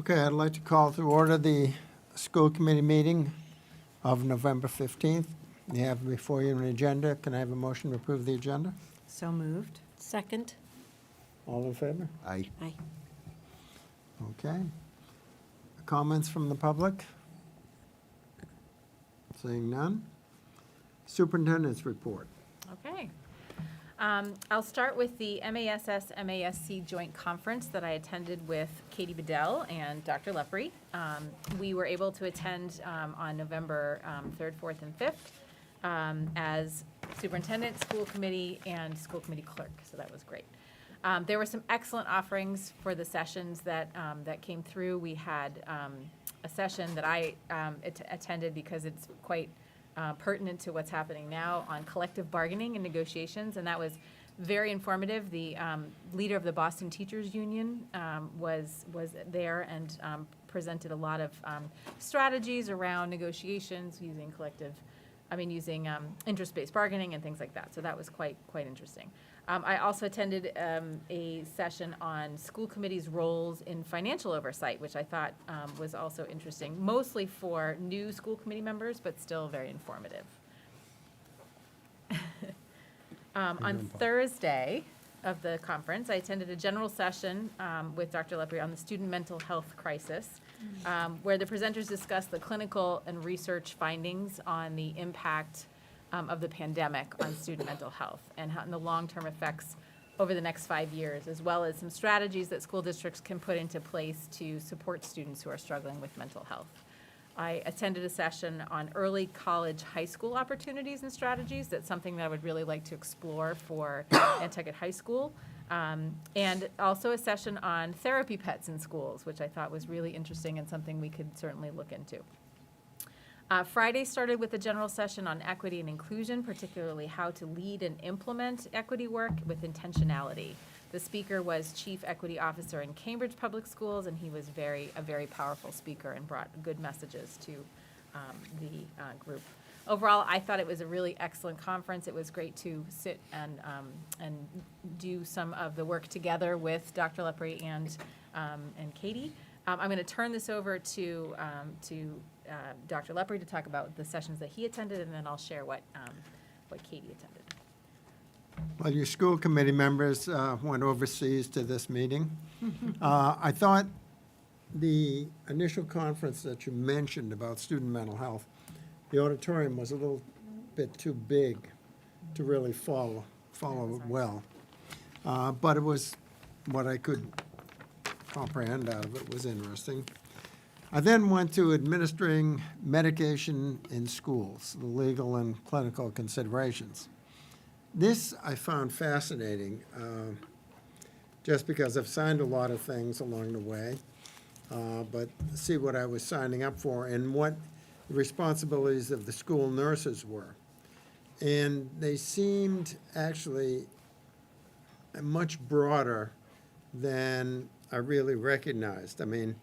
Okay, I'd like to call to order the school committee meeting of November 15th. You have before you an agenda. Can I have a motion to approve the agenda? So moved. Second. All in favor? Aye. Aye. Okay. Comments from the public? Seeing none. Superintendent's report. Okay. I'll start with the MASS-MASC Joint Conference that I attended with Katie Bedell and Dr. Lepre. We were able to attend on November 3rd, 4th, and 5th as superintendent, school committee, and school committee clerk, so that was great. There were some excellent offerings for the sessions that came through. We had a session that I attended because it's quite pertinent to what's happening now on collective bargaining and negotiations, and that was very informative. The leader of the Boston Teachers Union was there and presented a lot of strategies around negotiations using using interest-based bargaining and things like that. So that was quite interesting. I also attended a session on school committees' roles in financial oversight, which I thought was also interesting, mostly for new school committee members, but still very informative. On Thursday of the conference, I attended a general session with Dr. Lepre on the student mental health crisis, where the presenters discussed the clinical and research findings on the impact of the pandemic on student mental health and the long-term effects over the next 5 years, as well as some strategies that school districts can put into place to support students who are struggling with mental health. I attended a session on early college, high school opportunities and strategies. That's something that I would really like to explore for Nantucket High School. And also a session on therapy pets in schools, which I thought was really interesting and something we could certainly look into. Friday started with a general session on equity and inclusion, particularly how to lead and implement equity work with intentionality. The speaker was Chief Equity Officer in Cambridge Public Schools, and he was a very powerful speaker and brought good messages to the group. Overall, I thought it was a really excellent conference. It was great to sit and do some of the work together with Dr. Lepre and Katie. I'm going to turn this over to Dr. Lepre to talk about the sessions that he attended, and then I'll share what Katie attended. Well, your school committee members went overseas to this meeting. I thought the initial conference that you mentioned about student mental health, the auditorium was a little bit too big to really follow it well. But it was what I could comprehend out of it was interesting. I then went to administering medication in schools, the legal and clinical considerations. This I found fascinating, just because I've signed a lot of things along the way, but see what I was signing up for and what the responsibilities of the school nurses were. And they seemed actually much broader than I really recognized. I mean,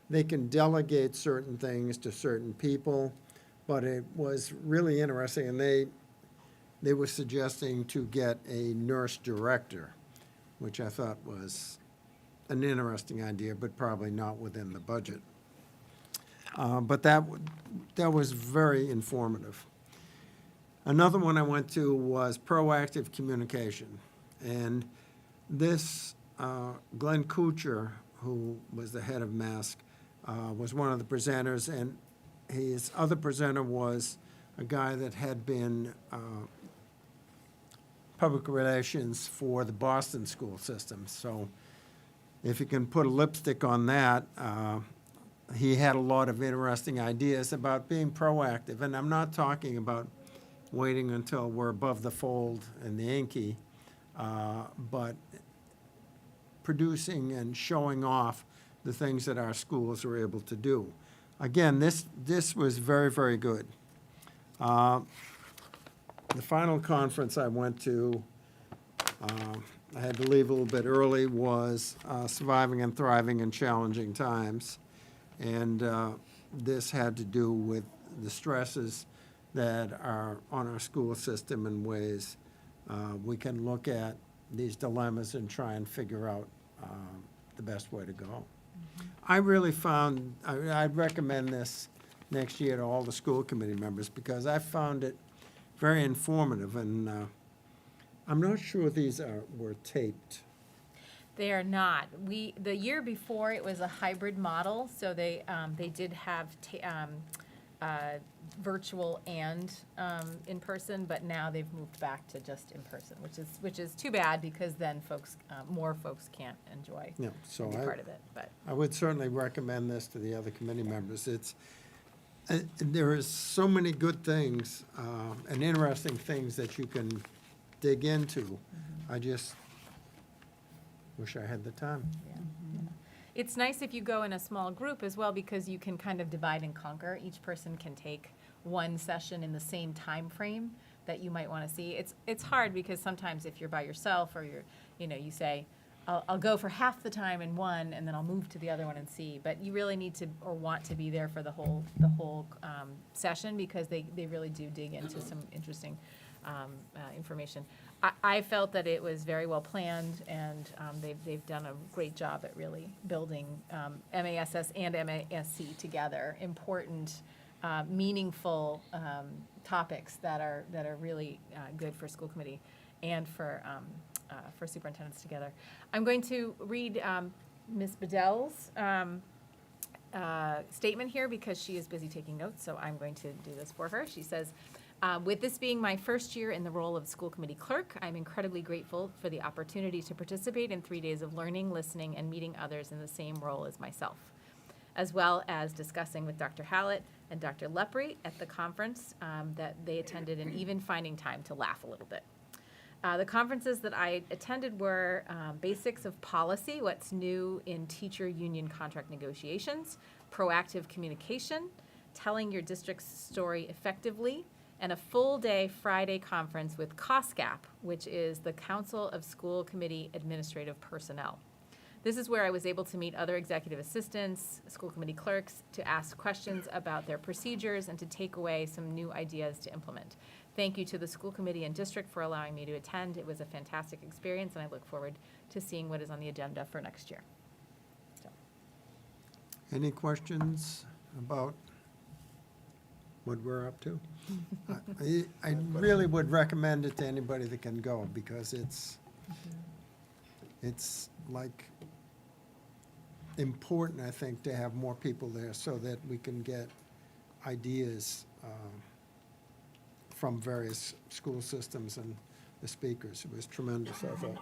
they can delegate certain things to certain people, but it was really interesting, and they were suggesting to get a nurse director, which I thought was an interesting idea, but probably not within the budget. But that was very informative. Another one I went to was proactive communication, and this Glenn Kuchar, who was the head of MASC, was one of the presenters, and his other presenter was a guy that had been public relations for the Boston school system. So if you can put a lipstick on that, he had a lot of interesting ideas about being proactive. And I'm not talking about waiting until we're above the fold and the inky, but producing and showing off the things that our schools were able to do. Again, this was very, very good. The final conference I went to, I had to leave a little bit early, was Surviving and Thriving in Challenging Times. And this had to do with the stresses that are on our school system in ways we can look at these dilemmas and try and figure out the best way to go. I really found, I'd recommend this next year to all the school committee members, because I found it very informative, and I'm not sure these were taped. They are not. The year before, it was a hybrid model, so they did have virtual and in person, but now they've moved back to just in person, which is too bad, because then more folks can't enjoy Yeah, so and be part of it, but. I would certainly recommend this to the other committee members. There is so many good things and interesting things that you can dig into. I just wish I had the time. Yeah. It's nice if you go in a small group as well, because you can kind of divide and conquer. Each person can take one session in the same time frame that you might want to see. It's hard, because sometimes if you're by yourself, or you say, I'll go for half the time in one, and then I'll move to the other one and see. But you really need to, or want to, be there for the whole session, because they really do dig into some interesting information. I felt that it was very well planned, and they've done a great job at really building MASS and MASC together. Important, meaningful topics that are really good for school committee and for superintendents together. I'm going to read Ms. Bedell's statement here, because she is busy taking notes, so I'm going to do this for her. She says, with this being my first year in the role of school committee clerk, I'm incredibly grateful for the opportunity to participate in 3 days of learning, listening, and meeting others in the same role as myself, as well as discussing with Dr. Hallett and Dr. Lepre at the conference that they attended, and even finding time to laugh a little bit. The conferences that I attended were Basics of Policy, What's New in Teacher Union Contract Negotiations, Proactive Communication, Telling Your District's Story Effectively, and a full-day Friday conference with COSCAP, which is the Council of School Committee Administrative Personnel. This is where I was able to meet other executive assistants, school committee clerks, to ask questions about their procedures and to take away some new ideas to implement. Thank you to the school committee and district for allowing me to attend. It was a fantastic experience, and I look forward to seeing what is on the agenda for next year. So. Any questions about what we're up to? I really would recommend it to anybody that can go, because it's like important, I think, to have more people there, so that we can get ideas from various school systems and the speakers. It was tremendous, I thought.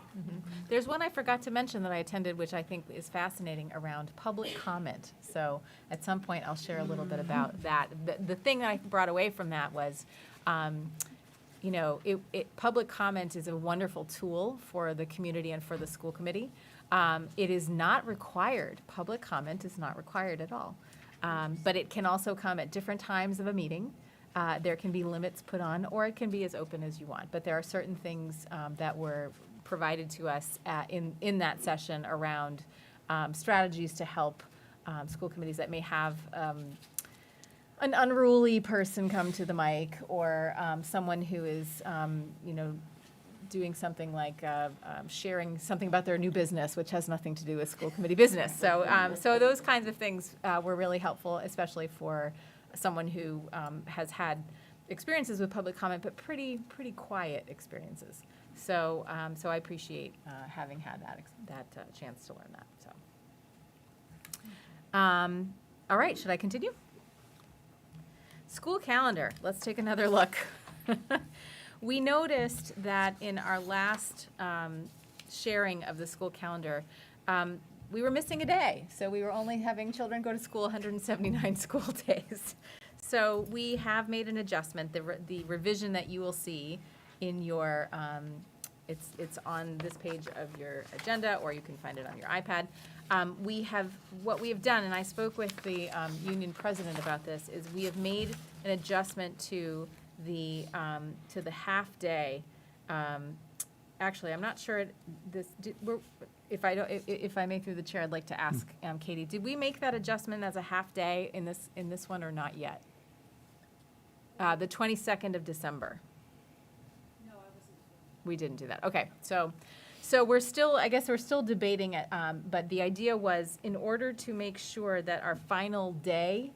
There's one I forgot to mention that I attended, which I think is fascinating, around public comment. So at some point, I'll share a little bit about that. The thing that I brought away from that was, public comment is a wonderful tool for the community and for the school committee. It is not required. Public comment is not required at all. But it can also come at different times of a meeting. There can be limits put on, or it can be as open as you want. But there are certain things that were provided to us in that session around strategies to help school committees that may have an unruly person come to the mic, or someone who is, doing something like sharing something about their new business, which has nothing to do with school committee business. So those kinds of things were really helpful, especially for someone who has had experiences with public comment, but pretty quiet experiences. So I appreciate having had that chance to learn that. So, all right, should I continue? School calendar. Let's take another look. We noticed that in our last sharing of the school calendar, we were missing a day. So we were only having children go to school 179 school days. So we have made an adjustment. The revision that you will see in your, it's on this page of your agenda, or you can find it on your iPad. What we have done, and I spoke with the union president about this, is we have made an adjustment to the half day. Actually, I'm not sure if I may through the chair, I'd like to ask Katie, did we make that adjustment as a half day in this one, or not yet? The 22nd of December. No, I wasn't. We didn't do that. Okay, so So we're still, I guess we're still debating it, but the idea was, in order to make sure that our final day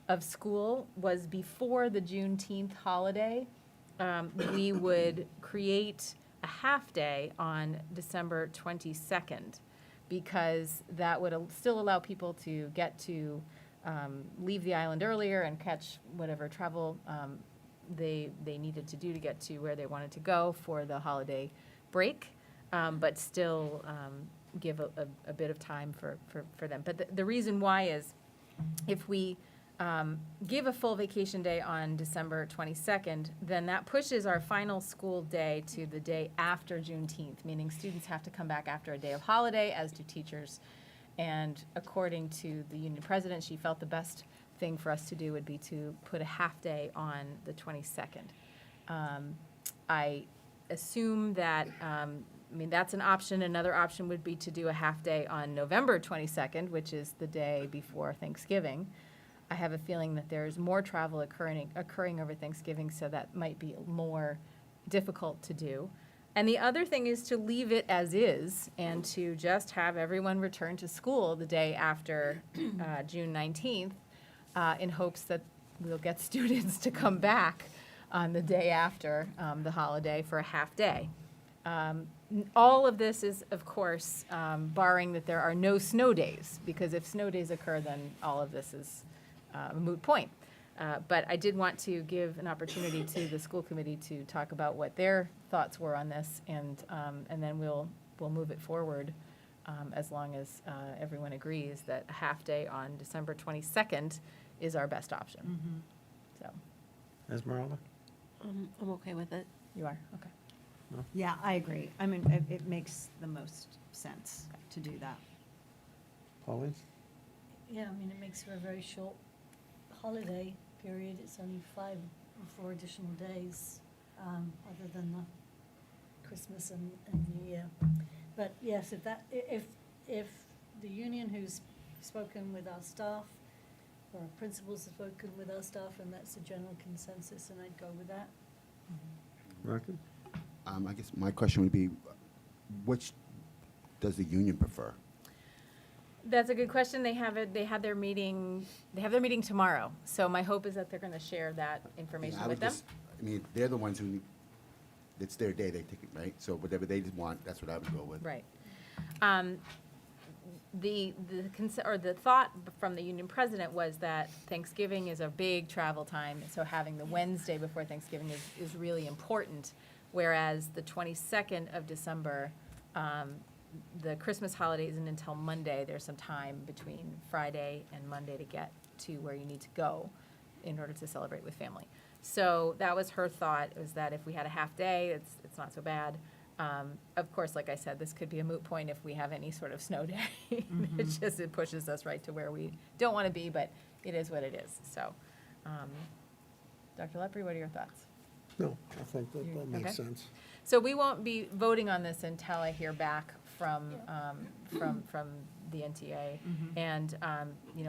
of school was before the Juneteenth holiday, we would create a half-day on December 22nd, because that would still allow people to get to leave the island earlier and catch whatever travel they needed to do to get to where they wanted to go for the holiday break, but still give a bit of time for them. But the reason why is, if we give a full vacation day on December 22nd, then that pushes our final school day to the day after Juneteenth, meaning students have to come back after a day of holiday, as do teachers. And according to the union president, she felt the best thing for us to do would be to put a half-day on the 22nd. I assume that, that's an option. Another option would be to do a half-day on November 22nd, which is the day before Thanksgiving. I have a feeling that there's more travel occurring over Thanksgiving, so that might be more difficult to do. And the other thing is to leave it as is and to just have everyone return to school the day after June 19th, in hopes that we'll get students to come back on the day after the holiday for a half day. All of this is, of course, barring that there are no snow days, because if snow days occur, then all of this is a moot point. But I did want to give an opportunity to the school committee to talk about what their thoughts were on this, and then we'll move it forward, as long as everyone agrees that a half-day on December 22nd is our best option. So, Esmeralda? I'm okay with it. you are? Okay. Yeah, I agree. I mean, it makes the most sense to do that. Pauline? Yeah, I mean, it makes for a very short holiday period. It's only 5 or 4 additional days, other than the Christmas and New Year. But yes, if the union who's spoken with our staff, or our principals have spoken with our staff, and that's a general consensus, and I'd go with that. Martin? I guess my question would be, which does the union prefer? That's a good question. They had their meeting tomorrow. So my hope is that they're going to share that information I with would them. I mean, they're the ones who need, it's their day, they take it, right? So whatever they want, that's what I would go with. Right. The thought from the union president was that Thanksgiving is a big travel time, so having the Wednesday before Thanksgiving is really important, whereas the 22nd of December, the Christmas holiday isn't until Monday. There's some time between Friday and Monday to get to where you need to go in order to celebrate with family. So that was her thought, was that if we had a half day, it's not so bad. Of course, like I said, this could be a moot point if we have any sort of snow day. It pushes us right to where we don't want to be, but it is what it is. So, Dr. Lepre, what are your thoughts? No, I think that makes Okay. sense. So we won't be voting on this until I hear back from the NTA. And,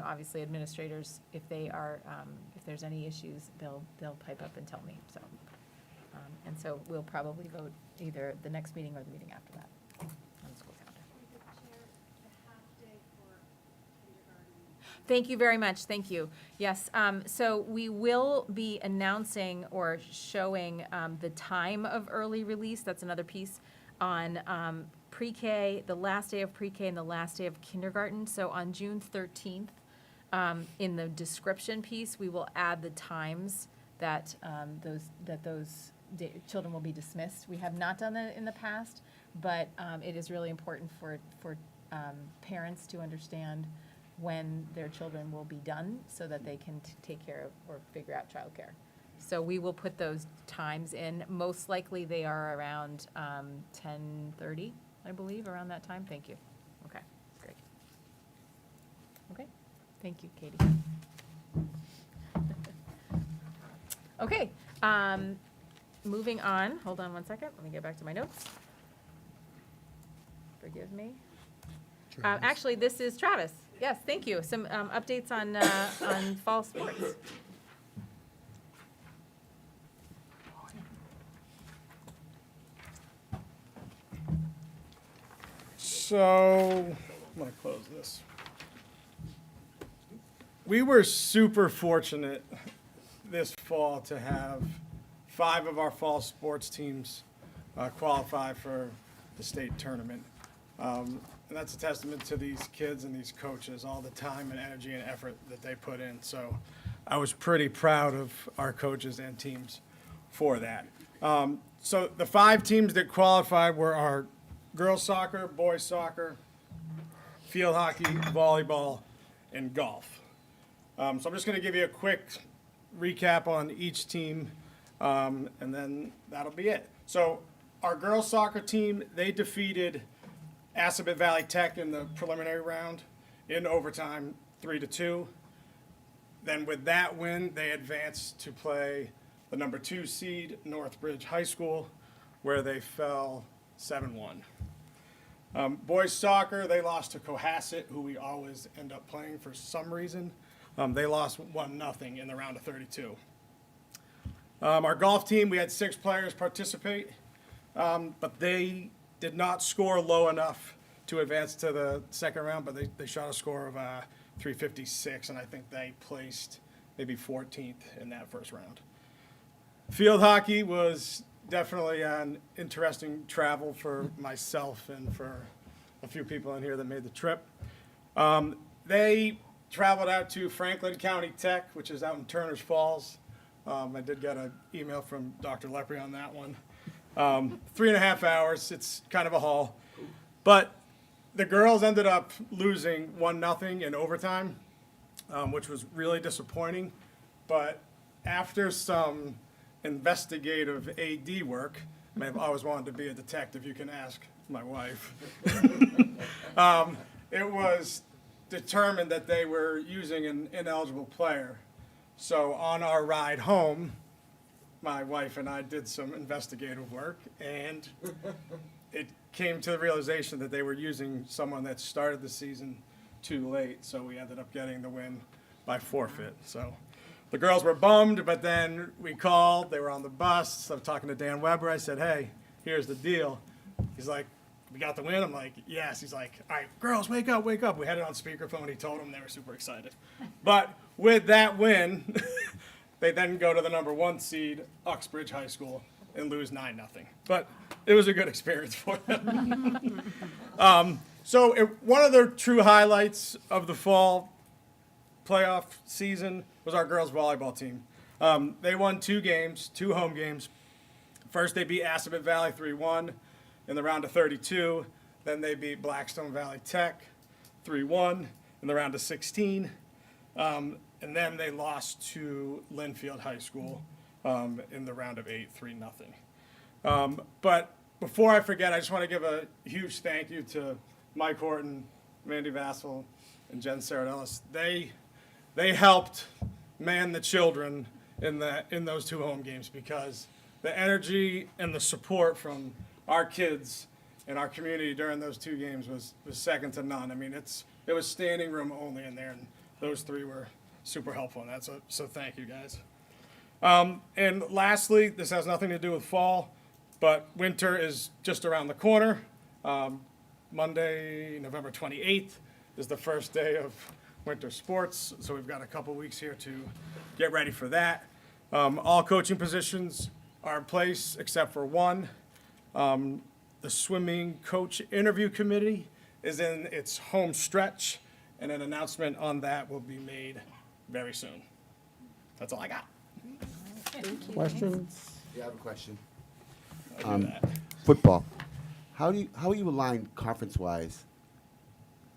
obviously administrators, if there's any issues, they'll pipe up and tell me, so. And so we'll probably vote either the next meeting or the meeting after that on the school calendar. Thank you very much, thank you. Yes, so we will be announcing or showing the time of early release. That's another piece on pre-K, the last day of pre-K and the last day of kindergarten. So on June 13th, in the description piece, we will add the times that those children will be dismissed. We have not done that in the past, but it is really important for parents to understand when their children will be done, so that they can take care of or figure out childcare. So we will put those times in. Most likely they are around 10:30, I believe, around that time. Thank you. Okay, great. Okay, thank you, Katie. Okay, moving on. Hold on one second. Let me get back to my notes. Forgive me. Travis. Actually, this is Travis. Yes, thank you. Some updates on fall sports. So, I'm gonna close this. We were super fortunate this fall to have 5 of our fall sports teams qualify for the state tournament. And that's a testament to these kids and these coaches, all the time and energy and effort that they put in. So I was pretty proud of our coaches and teams for that. So the 5 teams that qualified were our girls soccer, boys soccer, field hockey, volleyball, and golf. So I'm just going to give you a quick recap on each team, and then that'll be it. So our girls soccer team, they defeated Assabet Valley Tech in the preliminary round in overtime, 3-2. Then with that win, they advanced to play the number 2 seed, Northbridge High School, where they fell 7-1. Boys soccer, they lost to Cohasset, who we always end up playing for some reason. They lost 1-0 in the round of 32. Our golf team, we had 6 players participate, but they did not score low enough to advance to the second round, but they shot a score of 356, and I think they placed maybe 14th in that first round. Field hockey was definitely an interesting travel for myself and for a few people in here that made the trip. They traveled out to Franklin County Tech, which is out in Turner's Falls. I did get an email from Dr. Lepre on that one. 3.5 hours, it's kind of a haul. But the girls ended up losing 1-0 in overtime, which was really disappointing. But after some investigative AD work, I've always wanted to be a detective, you can ask my wife. It was determined that they were using an ineligible player. So on our ride home, my wife and I did some investigative work, and it came to the realization that they were using someone that started the season too late, so we ended up getting the win by forfeit. So the girls were bummed, but then we called, they were on the bus, I was talking to Dan Weber, I said, hey, here's the deal. He's like, we got the win? I'm like, yes. He's like, all right, girls, wake up, wake up. We had it on speakerphone, he told them, they were super excited. But with that win, they then go to the number 1 seed, Uxbridge High School, and lose 9-0. But it was a good experience for them. One of the true highlights of the fall playoff season was our girls volleyball team. They won 2 games, 2 home games. First, they beat Assabet Valley 3-1 in the round of 32. Then they beat Blackstone Valley Tech 3-1 in the round of 16. And then they lost to Linfield High School in the round of 8, 3-0. But before I forget, I just want to give a huge thank you to Mike Horton, Mandy Vassell, and Jen Saradellis. They helped man the children in those 2 home games, because the energy and the support from our kids and our community during those 2 games was second to none. I mean, it was standing room only in there, and those 3 were super helpful in that, so thank you guys. And lastly, this has nothing to do with fall, but winter is just around the corner. Monday, November 28th is the first day of winter sports, so we've got a couple weeks here to get ready for that. All coaching positions are in place except for one. The swimming coach interview committee is in its home stretch, and an announcement on that will be made very soon. That's all I got. Questions? Yeah, I have a question. I'll do that. Football. How are you aligned conference-wise?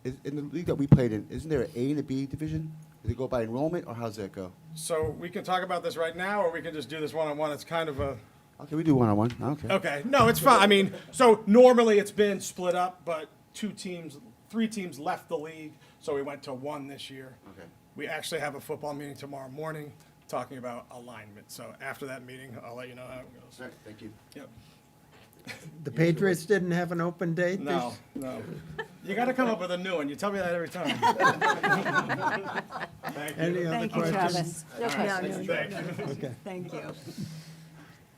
In the league that we played in, isn't there an A and a B division? Does it go by enrollment, or how's that go? So we can talk about this right now, or we can just do this one-on-one. It's kind of a, Okay, we do one-on-one. Okay. okay, no, it's fine. I mean, so normally it's been split up, but 3 teams left the league, so we went to 1 this year. Okay. We actually have a football meeting tomorrow morning talking about alignment. So after that meeting, I'll let you know how it goes. All right, thank you. Yep. The Patriots didn't have an open date? No, no. You got to come up with a new one. You tell me that every time. Thank you. Any other Thank you, questions? Travis. No No, questions. no, Thank no. you. Okay. Thank you.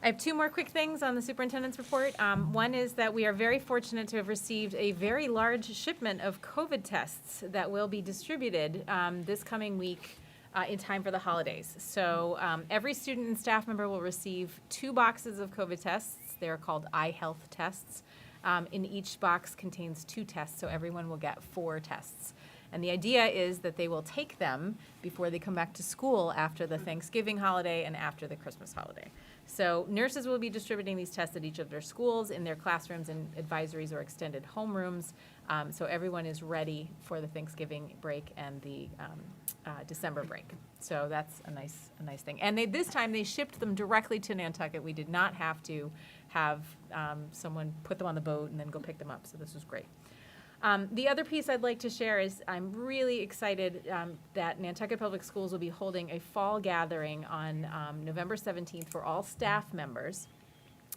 I have two more quick things on the superintendent's report. One is that we are very fortunate to have received a very large shipment of COVID tests that will be distributed this coming week in time for the holidays. So every student and staff member will receive 2 boxes of COVID tests. They're called iHealth tests. In each box contains 2 tests, so everyone will get 4 tests. And the idea is that they will take them before they come back to school after the Thanksgiving holiday and after the Christmas holiday. So nurses will be distributing these tests at each of their schools, in their classrooms and advisories or extended homerooms. So everyone is ready for the Thanksgiving break and the December break. So that's a nice thing. And this time they shipped them directly to Nantucket. We did not have to have someone put them on the boat and then go pick them up. So this was great. The other piece I'd like to share is I'm really excited that Nantucket Public Schools will be holding a fall gathering on November 17th for all staff members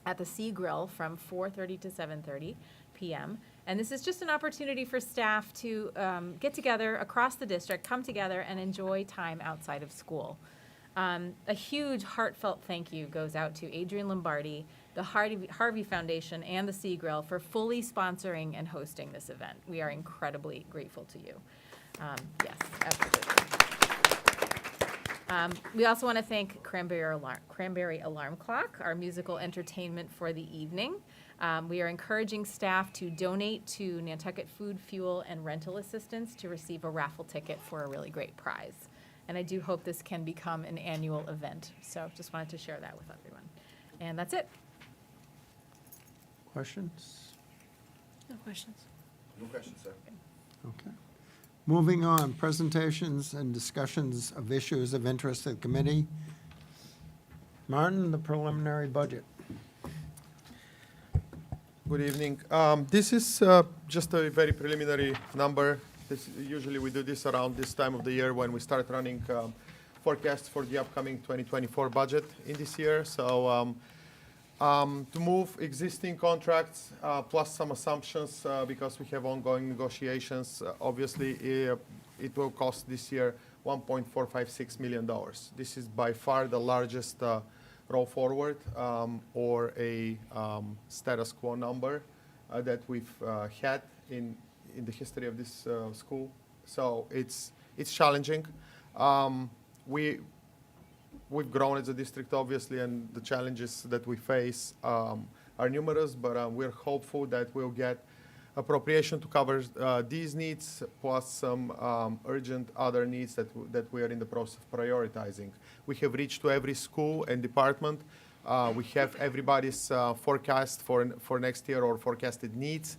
at the Sea Grill from 4:30 to 7:30 p.m. And this is just an opportunity for staff to get together across the district, come together and enjoy time outside of school. A huge heartfelt thank you goes out to Adrian Lombardi, the Harvey Foundation, and the Sea Grill for fully sponsoring and hosting this event. We are incredibly grateful to you. Yes, absolutely. We also want to thank Cranberry Alarm Clock, our musical entertainment for the evening. We are encouraging staff to donate to Nantucket Food, Fuel, and Rental Assistance to receive a raffle ticket for a really great prize. And I do hope this can become an annual event. So just wanted to share that with everyone. And that's it. Questions? No questions. No questions, sir. Okay. Moving on, presentations and discussions of issues of interest to the committee. Martin, the preliminary budget. Good evening. This is just a very preliminary number. Usually we do this around this time of the year when we start running forecasts for the upcoming 2024 budget in this year. So to move existing contracts plus some assumptions because we have ongoing negotiations, obviously it will cost this year $1.456 million. This is by far the largest roll forward or a status quo number that we've had in the history of this school. So it's challenging. We've grown as a district, obviously, and the challenges that we face are numerous, but we're hopeful that we'll get appropriation to cover these needs, plus some urgent other needs that we are in the process of prioritizing. We have reached to every school and department. We have everybody's forecast for next year or forecasted needs.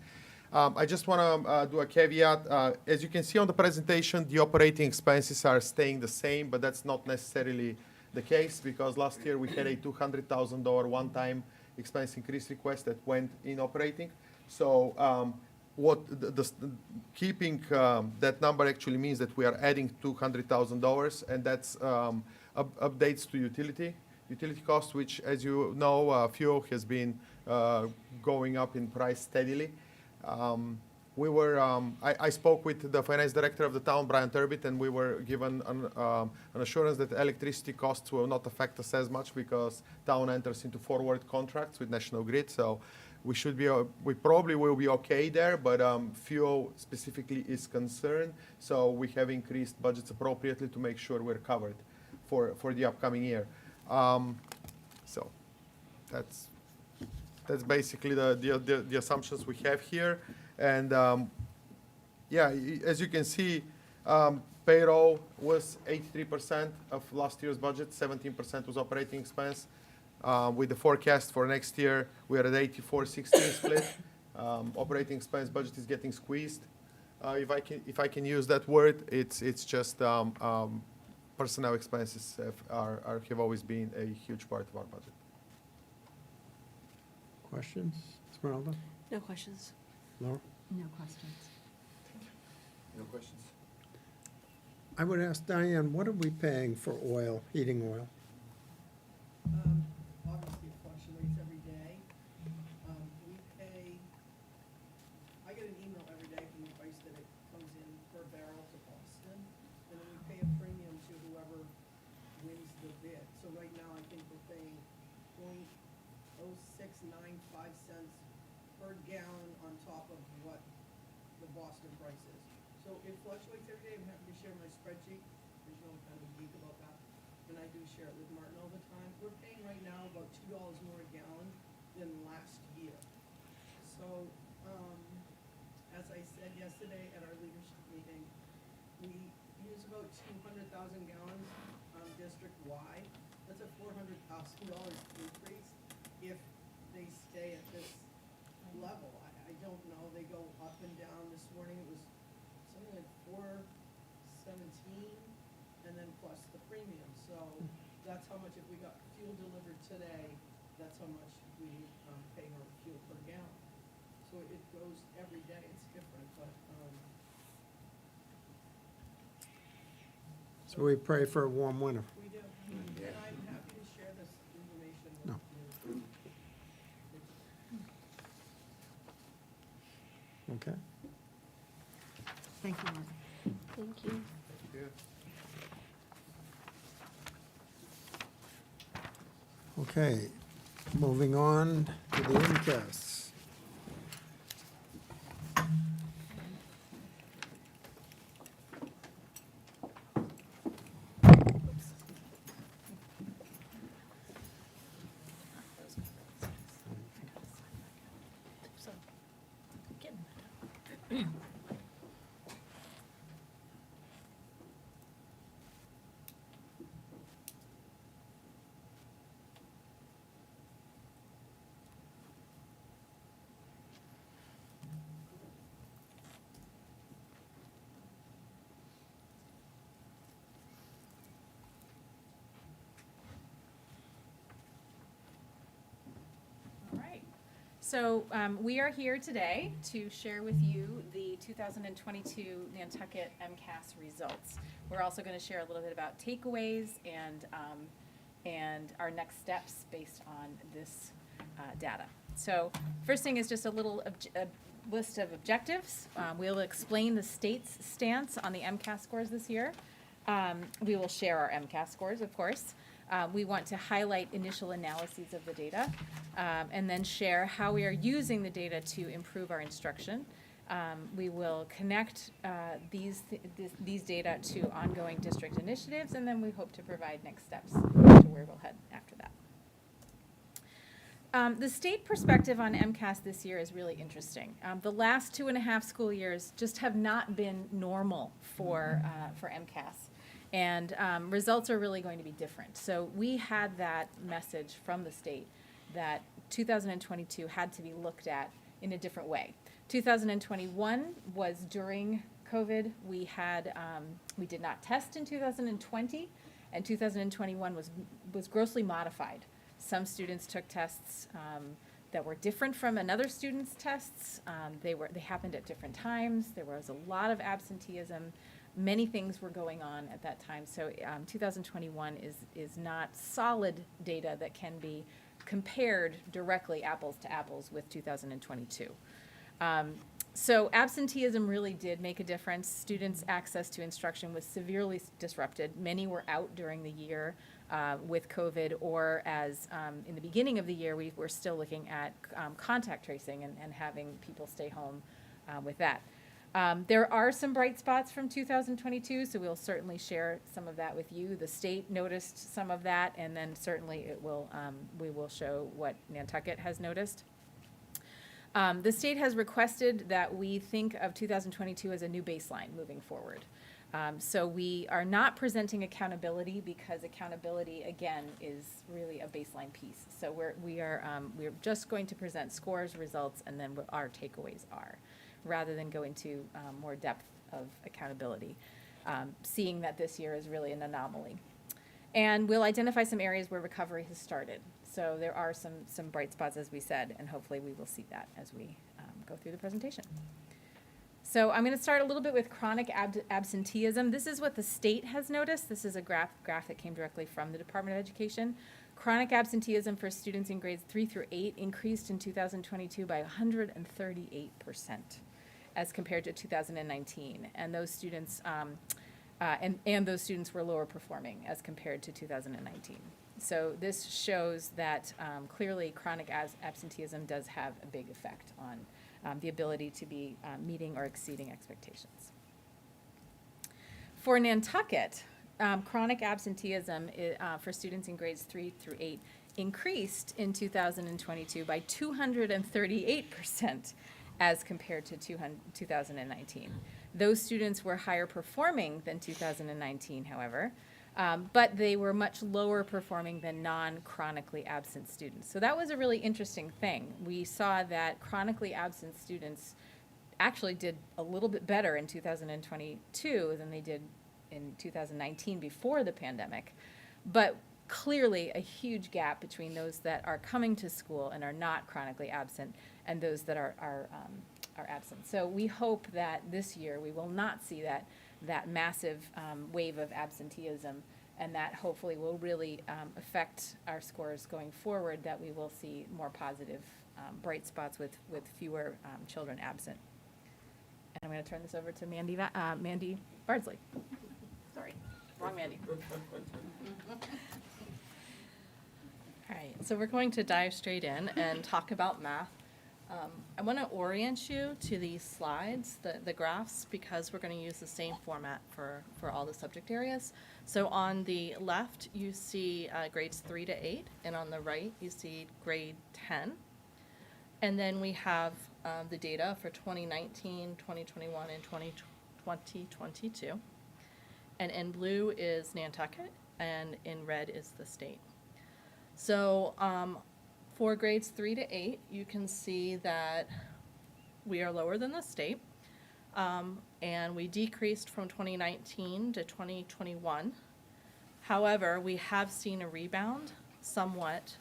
I just want to do a caveat. As you can see on the presentation, the operating expenses are staying the same, but that's not necessarily the case because last year we had a $200,000 one-time expense increase request that went in operating. So keeping that number actually means that we are adding $200,000, and that's updates to utility costs, which, as you know, fuel has been going up in price steadily. I spoke with the finance director of the town, Brian Turbit, and we were given an assurance that electricity costs will not affect us as much because town enters into forward contracts with National Grid. So we probably will be okay there, but fuel specifically is concerned. So we have increased budgets appropriately to make sure we're covered for the upcoming year. So that's basically the assumptions we have here. And yeah, as you can see, payroll was 83% of last year's budget, 17% was operating expense. With the forecast for next year, we are at 84-16 split. Operating expense budget is getting squeezed. If I can use that word, it's just personnel expenses have always been a huge part of our budget. Questions? Esmeralda? No questions. Laura? No questions. No questions? I would ask Diane, what are we paying for oil, heating oil? Obviously, it fluctuates every day. We pay, I get an email every day from the price that it comes in per barrel to Boston, and then we pay a premium to whoever wins the bid. So right now, I think we're paying 0.0695 cents per gallon on top of what the Boston price is. So it fluctuates every day. I'm happy to share my spreadsheet. As you know, I'm kind of a geek about that. And I do share it with Martin all the time. We're paying right now about $2 more a gallon than last year. So, as I said yesterday at our leadership meeting, we use about 200,000 gallons, district-wide. That's a $400,000 increase if they stay at this level. I don't know, they go up and down. This morning it was something like 417, and then plus the premium. So that's how much, if we got fuel delivered today, that's how much we pay our fuel per gallon. So it goes every day, it's different, but, So we pray for a warm winter. we do. Yeah. And I'm happy to share this information No. with you. Okay. Thank you, Mark. Thank you. Okay, moving on to the MCAS. So, getting that out. All right. So we are here today to share with you the 2022 Nantucket MCAS results. We're also going to share a little bit about takeaways and our next steps based on this data. So first thing is just a little list of objectives. We'll explain the state's stance on the MCAS scores this year. We will share our MCAS scores, of course. We want to highlight initial analyses of the data, and then share how we are using the data to improve our instruction. We will connect these data to ongoing district initiatives, and then we hope to provide next steps to where we'll head after that. The state perspective on MCAS this year is really interesting. The last 2.5 school years just have not been normal for MCAS. And results are really going to be different. So we had that message from the state that 2022 had to be looked at in a different way. 2021 was during COVID. We did not test in 2020, and 2021 was grossly modified. Some students took tests that were different from another student's tests. They happened at different times. There was a lot of absenteeism. Many things were going on at that time. So 2021 is not solid data that can be compared directly apples to apples with 2022. So absenteeism really did make a difference. Students' access to instruction was severely disrupted. Many were out during the year with COVID, or as in the beginning of the year, we were still looking at contact tracing and having people stay home with that. There are some bright spots from 2022, so we'll certainly share some of that with you. The state noticed some of that, and then certainly we will show what Nantucket has noticed. The state has requested that we think of 2022 as a new baseline moving forward. So we are not presenting accountability because accountability, again, is really a baseline piece. So we're just going to present scores, results, and then what our takeaways are, rather than go into more depth of accountability, seeing that this year is really an anomaly. And we'll identify some areas where recovery has started. So there are some bright spots, as we said, and hopefully we will see that as we go through the presentation. So I'm going to start a little bit with chronic absenteeism. This is what the state has noticed. This is a graph that came directly from the Department of Education. Chronic absenteeism for students in grades 3 through 8 increased in 2022 by 138% as compared to 2019. And those students And those students were lower performing as compared to 2019. So this shows that clearly chronic absenteeism does have a big effect on the ability to be meeting or exceeding expectations. For Nantucket, chronic absenteeism for students in grades 3 through 8 increased in 2022 by 238% as compared to 2019. Those students were higher performing than 2019, however, but they were much lower performing than non-chronically absent students. So that was a really interesting thing. We saw that chronically absent students actually did a little bit better in 2022 than they did in 2019 before the pandemic, but clearly a huge gap between those that are coming to school and are not chronically absent and those that are absent. So we hope that this year we will not see that massive wave of absenteeism, and that hopefully will really affect our scores going forward, that we will see more positive bright spots with fewer children absent. And I'm going to turn this over to Mandy Bardsley. Sorry, wrong Mandy. All right, so we're going to dive straight in and talk about math. I want to orient you to these slides, the graphs, because we're going to use the same format for all the subject areas. So on the left, you see grades 3 to 8, and on the right, you see grade 10. And then we have the data for 2019, 2021, and 2022. And in blue is Nantucket, and in red is the state. So for grades 3 to 8, you can see that we are lower than the state, and we decreased from 2019 to 2021. However, we have seen a rebound somewhat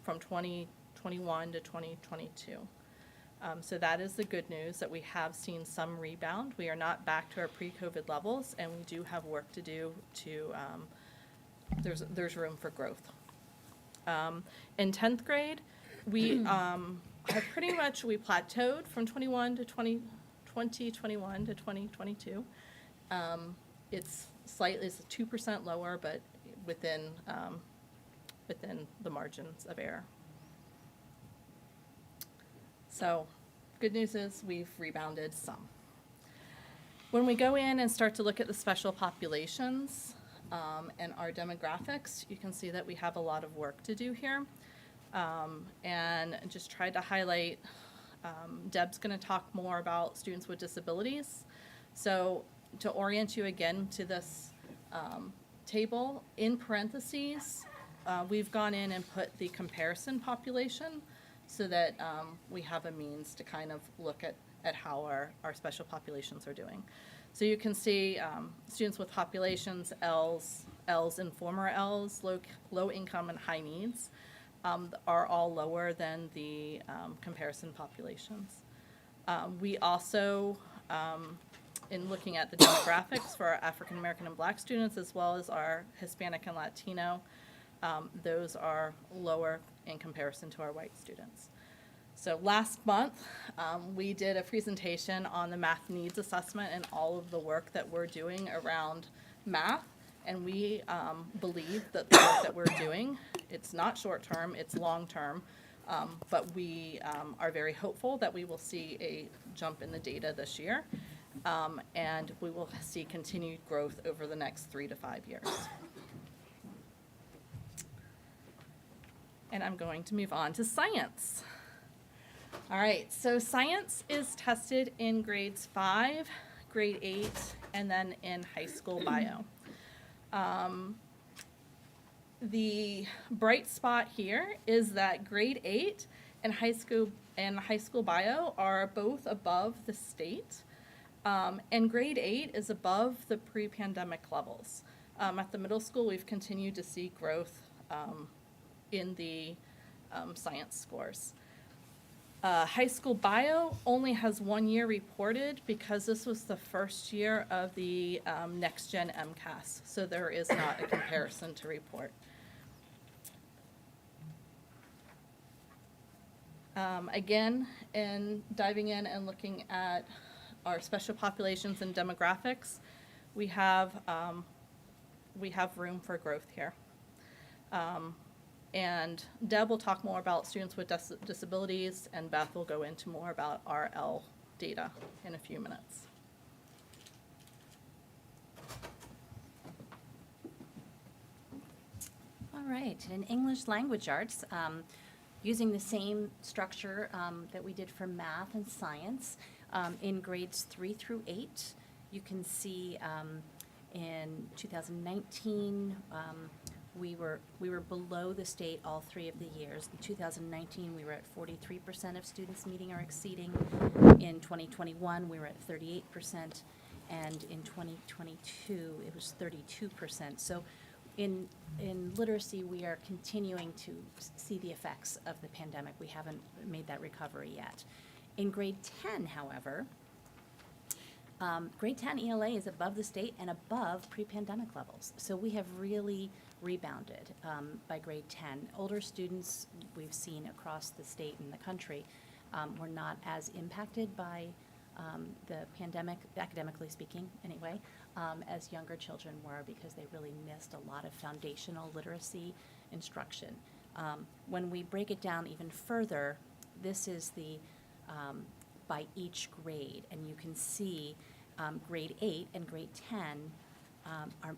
from 2021 to 2022. So that is the good news, that we have seen some rebound. We are not back to our pre-COVID levels, and we do have work to do to, there's room for growth. In 10th grade, we have pretty much, we plateaued from 2021 to 2022. It's slightly, it's 2% lower, but within the margins of error. So good news is we've rebounded some. When we go in and start to look at the special populations and our demographics, you can see that we have a lot of work to do here. And just tried to highlight, Deb's going to talk more about students with disabilities. So to orient you again to this table, in parentheses, we've gone in and put the comparison population so that we have a means to kind of look at how our special populations are doing. So you can see students with populations, L's and former L's, low income and high needs, are all lower than the comparison populations. We also, in looking at the demographics for our African American and Black students, as well as our Hispanic and Latino, those are lower in comparison to our white students. So last month, we did a presentation on the math needs assessment and all of the work that we're doing around math. And we believe that the work that we're doing, it's not short-term, it's long-term, but we are very hopeful that we will see a jump in the data this year, and we will see continued growth over the next 3 to 5 years. And I'm going to move on to science. All right, so science is tested in grades 5, grade 8, and then in high school bio. The bright spot here is that grade 8 and high school bio are both above the state, and grade 8 is above the pre-pandemic levels. At the middle school, we've continued to see growth in the science scores. High school bio only has 1 year reported because this was the first year of the Next Gen MCAS, so there is not a comparison to report. Again, in diving in and looking at our special populations and demographics, we have room for growth here. And Deb will talk more about students with disabilities, and Beth will go into more about RL data in a few minutes. All right, in English language arts, using the same structure that we did for math and science, in grades 3 through 8, you can see in 2019, we were below the state all 3 of the years. In 2019, we were at 43% of students meeting or exceeding. In 2021, we were at 38%, and in 2022, it was 32%. So in literacy, we are continuing to see the effects of the pandemic. We haven't made that recovery yet. In grade 10, however, grade 10 ELA is above the state and above pre-pandemic levels. So we have really rebounded by grade 10. Older students we've seen across the state and the country were not as impacted by the pandemic, academically speaking anyway, as younger children were, because they really missed a lot of foundational literacy instruction. When we break it down even further, this is the by each grade, and you can see grade 8 and grade 10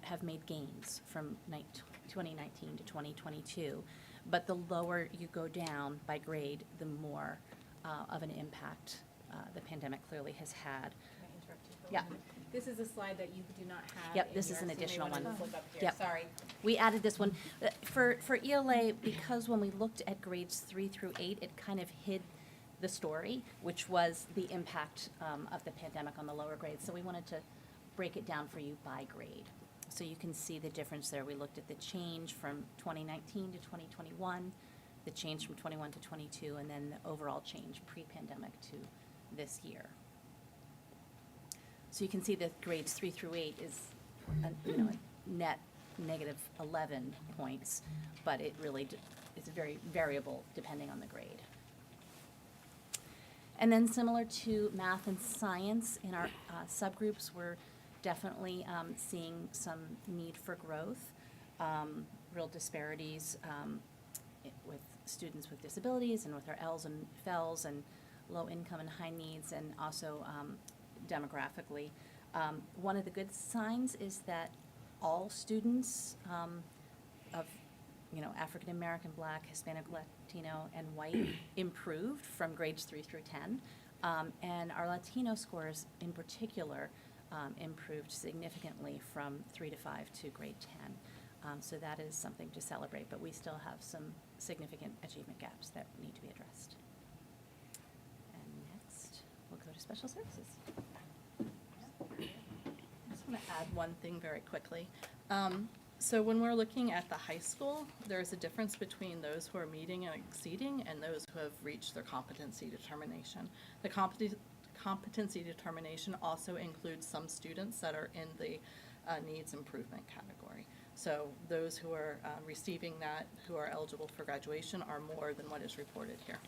have made gains from 2019 to 2022, but the lower you go down by grade, the more of an impact the pandemic clearly has had. Can I interrupt you for Yeah. a minute? This is a slide that you do not have. Yep, in this is yours, an so you may additional wanna one. flip up here. Yep. Sorry. We added this one. For ELA, because when we looked at grades 3 through 8, it kind of hid the story, which was the impact of the pandemic on the lower grades. So we wanted to break it down for you by grade. So you can see the difference there. We looked at the change from 2019 to 2021, the change from 21 to 22, and then the overall change pre-pandemic to this year. So you can see that grades 3 through 8 is a net negative 11 points, but it really is very variable depending on the grade. And then similar to math and science, in our subgroups, we're definitely seeing some need for growth, real disparities with students with disabilities and with our Ls and FELs and low income and high needs, and also demographically. One of the good signs is that all students of African American, Black, Hispanic, Latino, and white improved from grades 3 through 10. And our Latino scores in particular improved significantly from 3 to 5 to grade 10. So that is something to celebrate, but we still have some significant achievement gaps that need to be addressed. And next, we'll go to special services. I just want to add one thing very quickly. So when we're looking at the high school, there's a difference between those who are meeting and exceeding and those who have reached their competency determination. The competency determination also includes some students that are in the needs improvement category. So those who are receiving that, who are eligible for graduation, are more than what is reported here.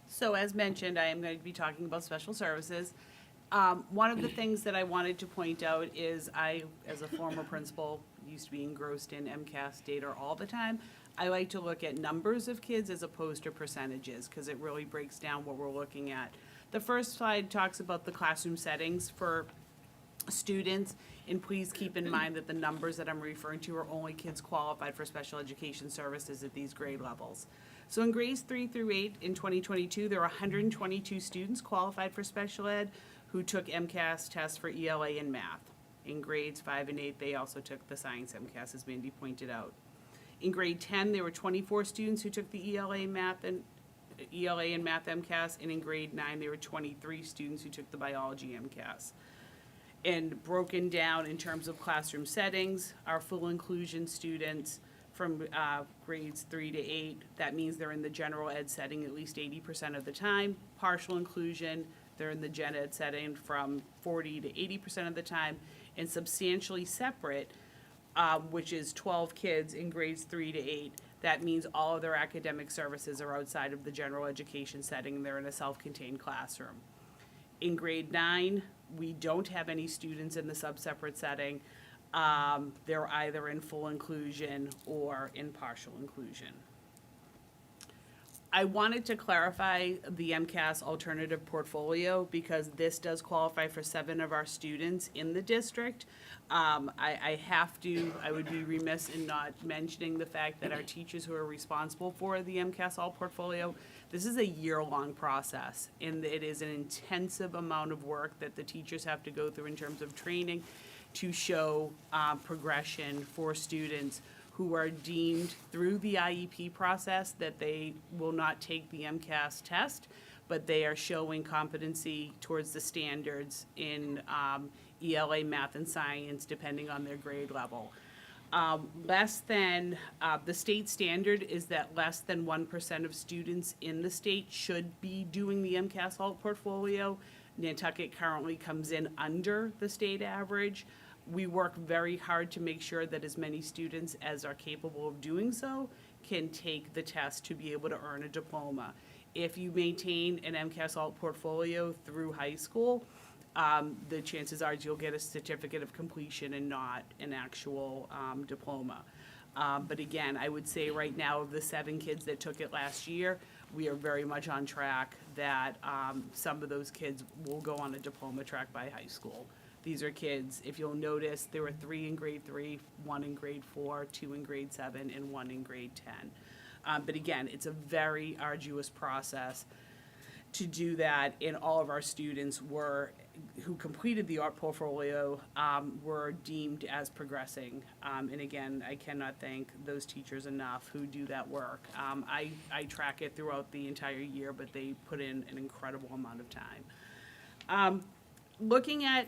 So as mentioned, I am going to be talking about special services. One of the things that I wanted to point out is I, as a former principal, used to be engrossed in MCAS data all the time. I like to look at numbers of kids as opposed to percentages, because it really breaks down what we're looking at. The first slide talks about the classroom settings for students, and please keep in mind that the numbers that I'm referring to are only kids qualified for special education services at these grade levels. So in grades 3 through 8 in 2022, there were 122 students qualified for special ed who took MCAS tests for ELA and math. In grades 5 and 8, they also took the science MCAS, as Mandy pointed out. In grade 10, there were 24 students who took the ELA and math MCAS, and in grade 9, there were 23 students who took the biology MCAS. And broken down in terms of classroom settings, our full inclusion students from grades 3 to 8, that means they're in the general ed setting at least 80% of the time. Partial inclusion, they're in the gen ed setting from 40 to 80% of the time. And substantially separate, which is 12 kids in grades 3 to 8, That means all of their academic services are outside of the general education setting. They're in a self-contained classroom. In grade 9, we don't have any students in the sub-separate setting. They're either in full inclusion or in partial inclusion. I wanted to clarify the MCAS alternative portfolio because this does qualify for 7 of our students in the district. I would be remiss in not mentioning the fact that our teachers who are responsible for the MCAS alt portfolio, this is a year-long process, and it is an intensive amount of work that the teachers have to go through in terms of training to show progression for students who are deemed through the IEP process that they will not take the MCAS test, but they are showing competency towards the standards in ELA, math, and science, depending on their grade level. The state standard is that less than 1% of students in the state should be doing the MCAS alt portfolio. Nantucket currently comes in under the state average. We work very hard to make sure that as many students as are capable of doing so can take the test to be able to earn a diploma. If you maintain an MCAS alt portfolio through high school, the chances are you'll get a certificate of completion and not an actual diploma. But again, I would say right now of the 7 kids that took it last year, we are very much on track that some of those kids will go on a diploma track by high school. These are kids, if you'll notice, there were 3 in grade 3, 1 in grade 4, 2 in grade 7, and 1 in grade 10. But again, it's a very arduous process to do that, and all of our students who completed the art portfolio were deemed as progressing. And again, I cannot thank those teachers enough who do that work. I track it throughout the entire year, but they put in an incredible amount of time. Looking at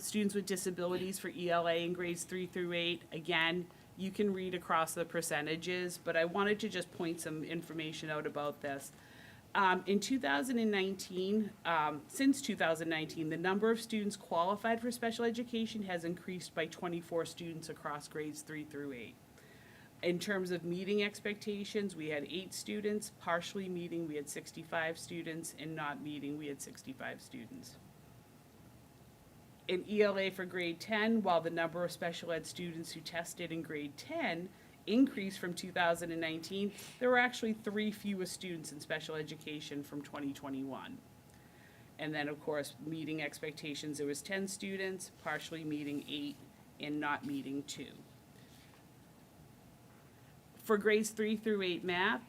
students with disabilities for ELA in grades 3 through 8, again, you can read across the percentages, but I wanted to just point some information out about this. In 2019, since 2019, the number of students qualified for special education has increased by 24 students across grades 3 through 8. In terms of meeting expectations, we had 8 students. Partially meeting, we had 65 students, and not meeting, we had 65 students. In ELA for grade 10, while the number of special ed students who tested in grade 10 increased from 2019, there were actually 3 fewer students in special education from 2021. And then, of course, meeting expectations, there was 10 students, partially meeting 8, and not meeting 2. For grades 3 through 8 math,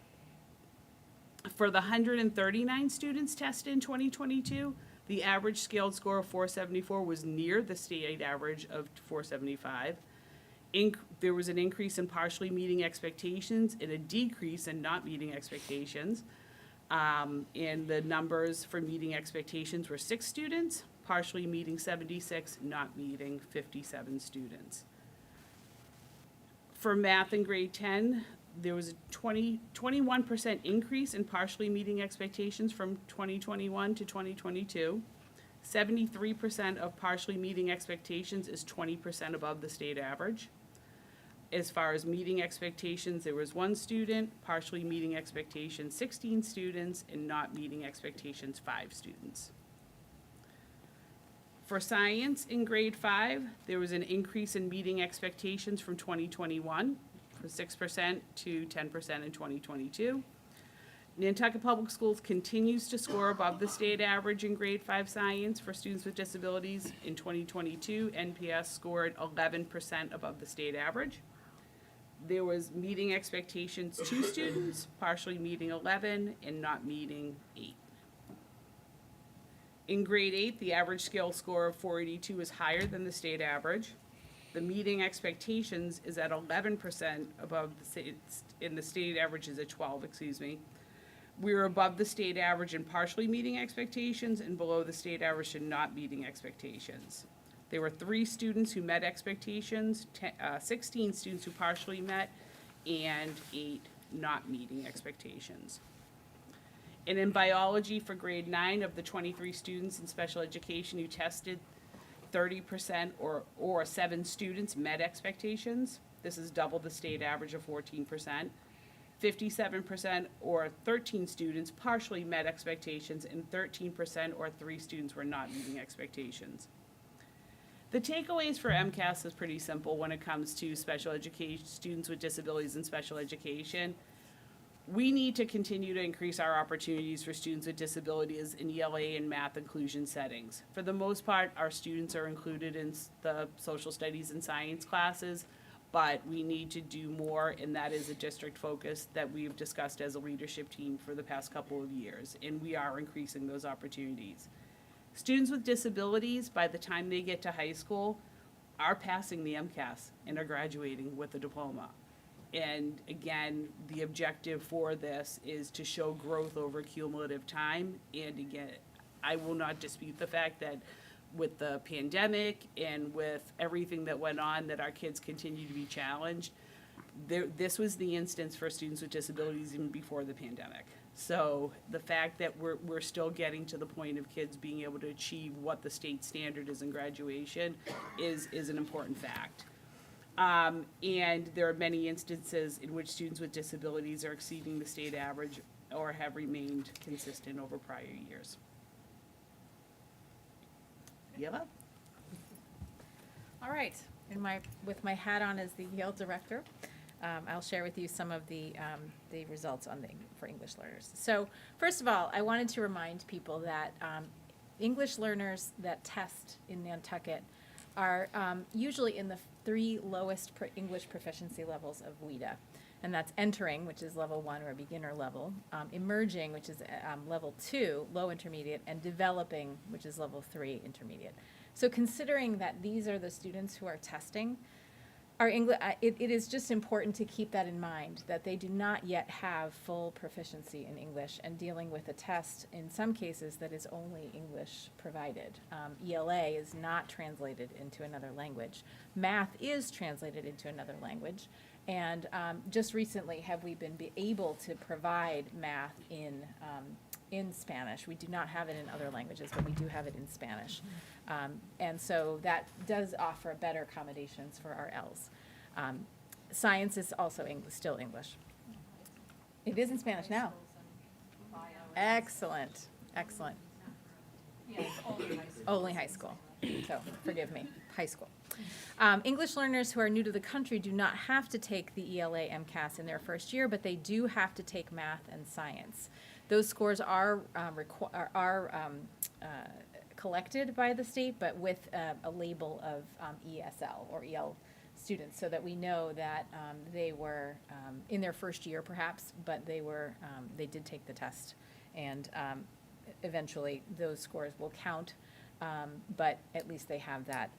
for the 139 students tested in 2022, the average scaled score of 474 was near the state average of 475. There was an increase in partially meeting expectations and a decrease in not meeting expectations. And the numbers for meeting expectations were 6 students, partially meeting 76, not meeting 57 students. For math in grade 10, there was a 21% increase in partially meeting expectations from 2021 to 2022. 73% of partially meeting expectations is 20% above the state average. As far as meeting expectations, there was 1 student, partially meeting expectations 16 students, and not meeting expectations 5 students. For science in grade 5, there was an increase in meeting expectations from 2021, from 6% to 10% in 2022. Nantucket Public Schools continues to score above the state average in grade 5 science for students with disabilities. In 2022, NPS scored 11% above the state average. There was meeting expectations 2 students, partially meeting 11, and not meeting 8. In grade 8, the average scale score of 482 is higher than the state average. The meeting expectations is at 11% above the state, and the state average is at 12, excuse me. We were above the state average in partially meeting expectations and below the state average in not meeting expectations. There were 3 students who met expectations, 16 students who partially met, and 8 not meeting expectations. And in biology for grade 9, of the 23 students in special education who tested, 30% or 7 students met expectations. This is double the state average of 14%. 57% or 13 students partially met expectations, and 13% or 3 students were not meeting expectations. The takeaways for MCAS is pretty simple when it comes to special education, students with disabilities in special education. We need to continue to increase our opportunities for students with disabilities in ELA and math inclusion settings. For the most part, our students are included in the social studies and science classes, but we need to do more, and that is a district focus that we've discussed as a leadership team for the past couple of years, and we are increasing those opportunities. Students with disabilities, by the time they get to high school, are passing the MCAS and are graduating with a diploma. And again, the objective for this is to show growth over cumulative time. And again, I will not dispute the fact that with the pandemic and with everything that went on, that our kids continue to be challenged. This was the instance for students with disabilities even before the pandemic. So the fact that we're still getting to the point of kids being able to achieve what the state standard is in graduation is an important fact. And there are many instances in which students with disabilities are exceeding the state average or have remained consistent over prior years. Yella? All right, with my hat on as the Yale director, I'll share with you some of the results for English learners. So first of all, I wanted to remind people that English learners that test in Nantucket are usually in the 3 lowest English proficiency levels of WIDA. And that's entering, which is level 1 or beginner level, emerging, which is level 2, low intermediate, and developing, which is level 3, intermediate. So considering that these are the students who are testing, it is just important to keep that in mind, that they do not yet have full proficiency in English and dealing with a test, in some cases, that is only English provided. ELA is not translated into another language. Math is translated into another language. And just recently have we been able to provide math in Spanish. We do not have it in other languages, but we do have it in Spanish. And so that does offer better accommodations for our Ls. Science is also still English. It is in Spanish now. Excellent, excellent. Only high school. So forgive me, high school. English learners who are new to the country do not have to take the ELA MCAS in their first year, but they do have to take math and science. Those scores are collected by the state, but with a label of ESL or EL students, so that we know that they were in their first year perhaps, but they did take the test, and eventually those scores will count, but at least they have that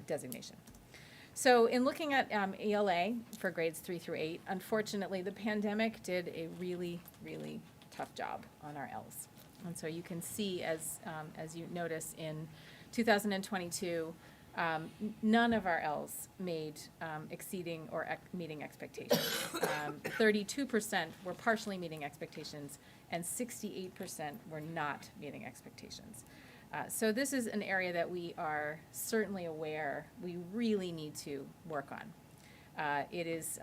designation. So in looking at ELA for grades 3 through 8, unfortunately, the pandemic did a really, really tough job on our Ls. And so you can see, as you notice, in 2022, none of our Ls made exceeding or meeting expectations. 32% were partially meeting expectations, and 68% were not meeting expectations. So this is an area that we are certainly aware we really need to work on. It is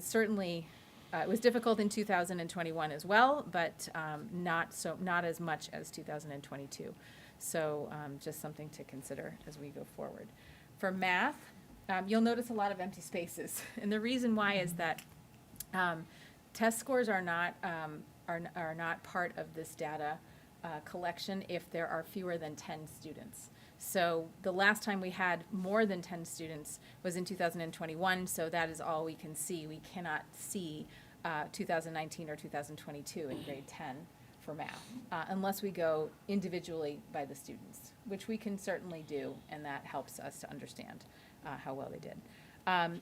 certainly, it was difficult in 2021 as well, but not as much as 2022. So just something to consider as we go forward. For math, you'll notice a lot of empty spaces, and the reason why is that test scores are not part of this data collection if there are fewer than 10 students. So the last time we had more than 10 students was in 2021, so that is all we can see. We cannot see 2019 or 2022 in grade 10 for math, unless we go individually by the students, which we can certainly do, and that helps us to understand how well they did.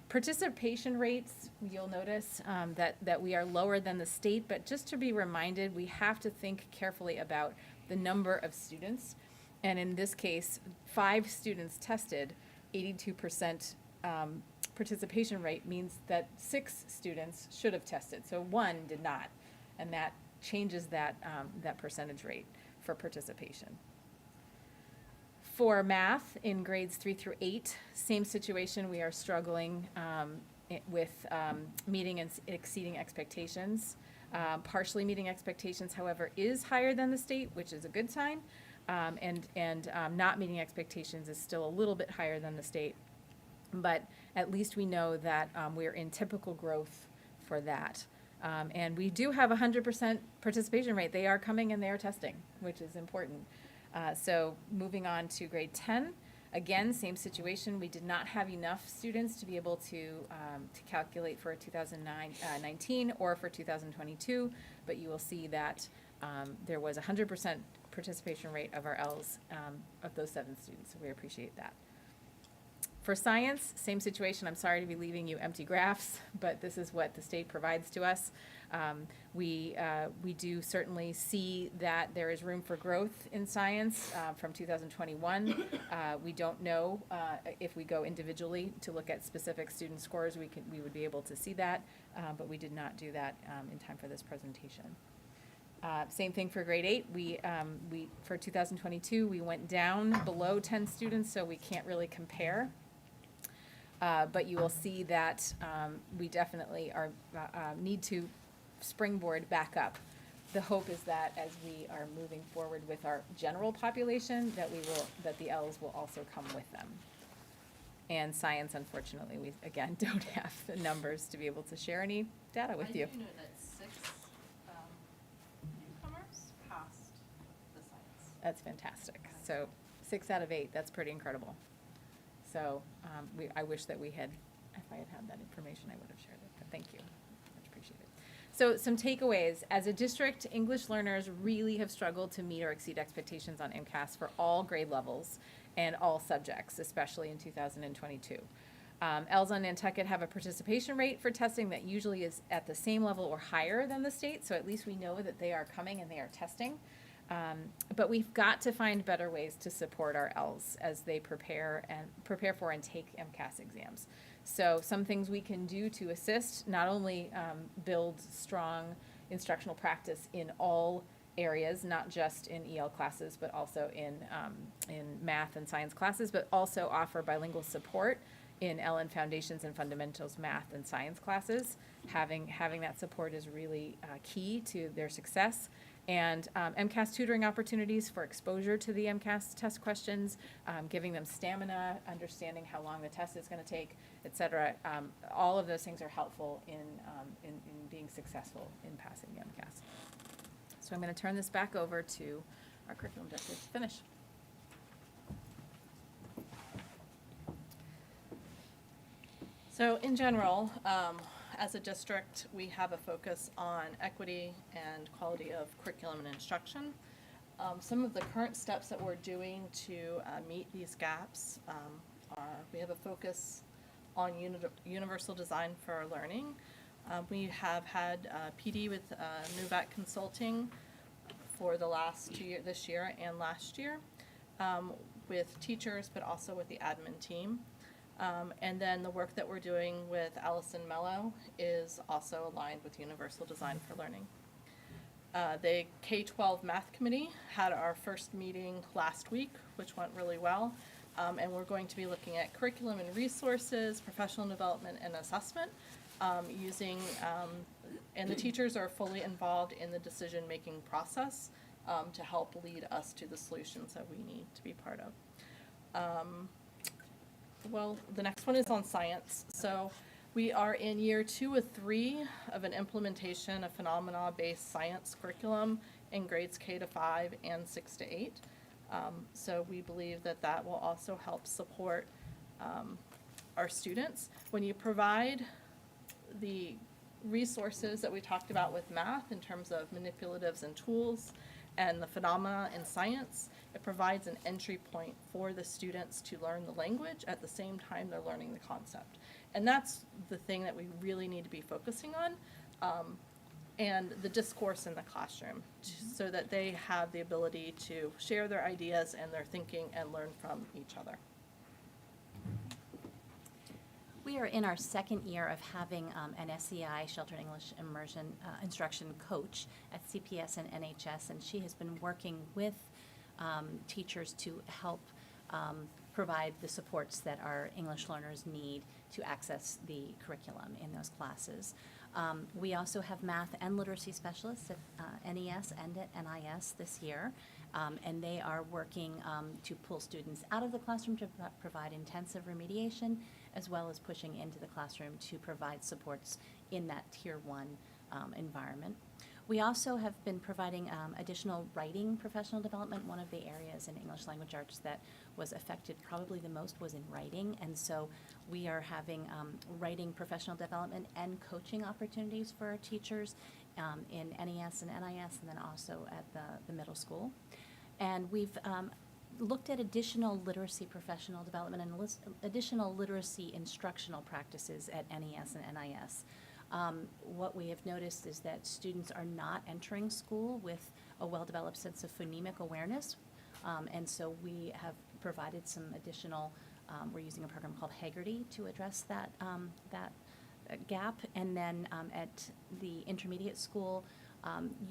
Participation rates, you'll notice that we are lower than the state, but just to be reminded, we have to think carefully about the number of students. And in this case, 5 students tested, 82% participation rate means that 6 students should have tested, so 1 did not. And that changes that percentage rate for participation. For math in grades 3 through 8, same situation, we are struggling with meeting and exceeding expectations. Partially meeting expectations, however, is higher than the state, which is a good sign. And not meeting expectations is still a little bit higher than the state. But at least we know that we're in typical growth for that. And we do have 100% participation rate. They are coming and they are testing, which is important. So moving on to grade 10, again, same situation. We did not have enough students to be able to calculate for 2019 or for 2022, but you will see that there was 100% participation rate of our Ls of those 7 students, so we appreciate that. For science, same situation. I'm sorry to be leaving you empty graphs, but this is what the state provides to us. We do certainly see that there is room for growth in science from 2021. We don't know if we go individually to look at specific student scores, we would be able to see that, but we did not do that in time for this presentation. Same thing for grade 8. We for 2022, we went down below 10 students, so we can't really compare. But you will see that we definitely need to springboard back up. The hope is that as we are moving forward with our general population, that the Ls will also come with them. And science, unfortunately, we again don't have the numbers to be able to share any data with you. I do know that 6 newcomers passed the science. That's fantastic. So 6 out of 8, that's pretty incredible. So I wish that if I had had that information, I would have shared it, but thank you. Much appreciated. So some takeaways. As a district, English learners really have struggled to meet or exceed expectations on MCAS for all grade levels and all subjects, especially in 2022. Ls on Nantucket have a participation rate for testing that usually is at the same level or higher than the state, so at least we know that they are coming and they are testing. But we've got to find better ways to support our Ls as they prepare for and take MCAS exams. So some things we can do to assist, not only build strong instructional practice in all areas, not just in EL classes, but also in math and science classes, but also offer bilingual support in LN Foundations and Fundamentals math and science classes. Having that support is really key to their success. And MCAS tutoring opportunities for exposure to the MCAS test questions, giving them stamina, understanding how long the test is going to take, et cetera. All of those things are helpful in being successful in passing the MCAS. So I'm going to turn this back over to our curriculum director to finish. So in general, as a district, we have a focus on equity and quality of curriculum and instruction. Some of the current steps that we're doing to meet these gaps are we have a focus on universal design for our learning. We have had PD with NUVAC Consulting for the last 2 years, this year and last year, with teachers, but also with the admin team. And then the work that we're doing with Allison Mello is also aligned with Universal Design for Learning. The K-12 Math Committee had our first meeting last week, which went really well. And we're going to be looking at curriculum and resources, professional development, and assessment and the teachers are fully involved in the decision-making process to help lead us to the solutions that we need to be part of. Well, the next one is on science. So we are in year 2 of 3 of an implementation of phenomena-based science curriculum in grades K to 5 and 6 to 8. So we believe that that will also help support our students. When you provide the resources that we talked about with math in terms of manipulatives and tools and the phenomena in science, it provides an entry point for the students to learn the language at the same time they're learning the concept. And that's the thing that we really need to be focusing on, and the discourse in the classroom, so that they have the ability to share their ideas and their thinking and learn from each other. We are in our second year of having an SEI, Sheltered English Immersion Instruction coach at CPS and NHS, and she has been working with teachers to help provide the supports that our English learners need to access the curriculum in those classes. We also have math and literacy specialists at NES and at NIS this year, and they are working to pull students out of the classroom to provide intensive remediation, as well as pushing into the classroom to provide supports in that Tier 1 environment. We also have been providing additional writing professional development. One of the areas in English language arts that was affected probably the most was in writing, and so we are having writing professional development and coaching opportunities for our teachers in NES and NIS, and then also at the middle school. And we've looked at additional literacy professional development and additional literacy instructional practices at NES and NIS. What we have noticed is that students are not entering school with a well-developed sense of phonemic awareness, and so we have provided some additional, we're using a program called Haggerty to address that gap. And then at the intermediate school,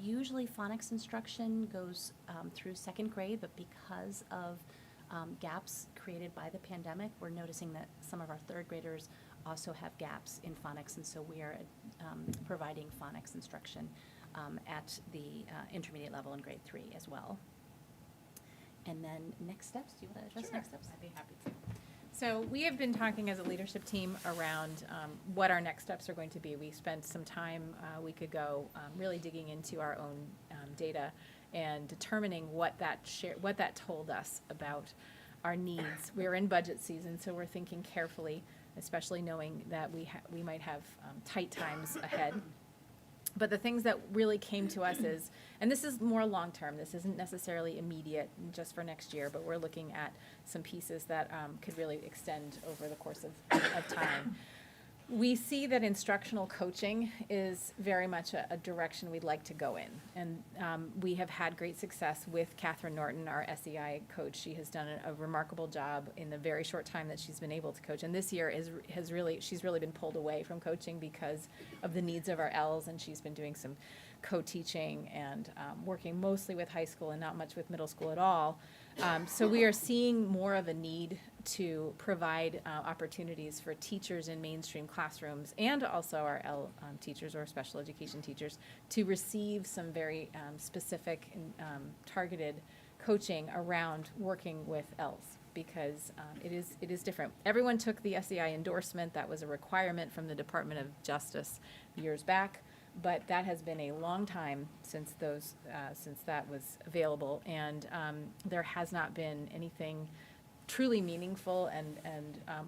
usually phonics instruction goes through second grade, but because of gaps created by the pandemic, we're noticing that some of our third graders also have gaps in phonics, and so we are providing phonics instruction at the intermediate level in grade 3 as well. And then next steps, do you want to address next steps? I'd be happy to. So we have been talking as a leadership team around what our next steps are going to be. We spent some time a week ago really digging into our own data and determining what that told us about our needs. We're in budget season, so we're thinking carefully, especially knowing that we might have tight times ahead. But the things that really came to us is, and this is more long-term, this isn't necessarily immediate just for next year, but we're looking at some pieces that could really extend over the course of time. We see that instructional coaching is very much a direction we'd like to go in. And we have had great success with Catherine Norton, our SEI coach. She has done a remarkable job in the very short time that she's been able to coach. And this year she's really been pulled away from coaching because of the needs of our Ls, and she's been doing some co-teaching and working mostly with high school and not much with middle school at all. So we are seeing more of a need to provide opportunities for teachers in mainstream classrooms and also our L teachers or special education teachers to receive some very specific and targeted coaching around working with Ls, because it is different. Everyone took the SEI endorsement. That was a requirement from the Department of Justice years back. But that has been a long time since that was available, and there has not been anything truly meaningful and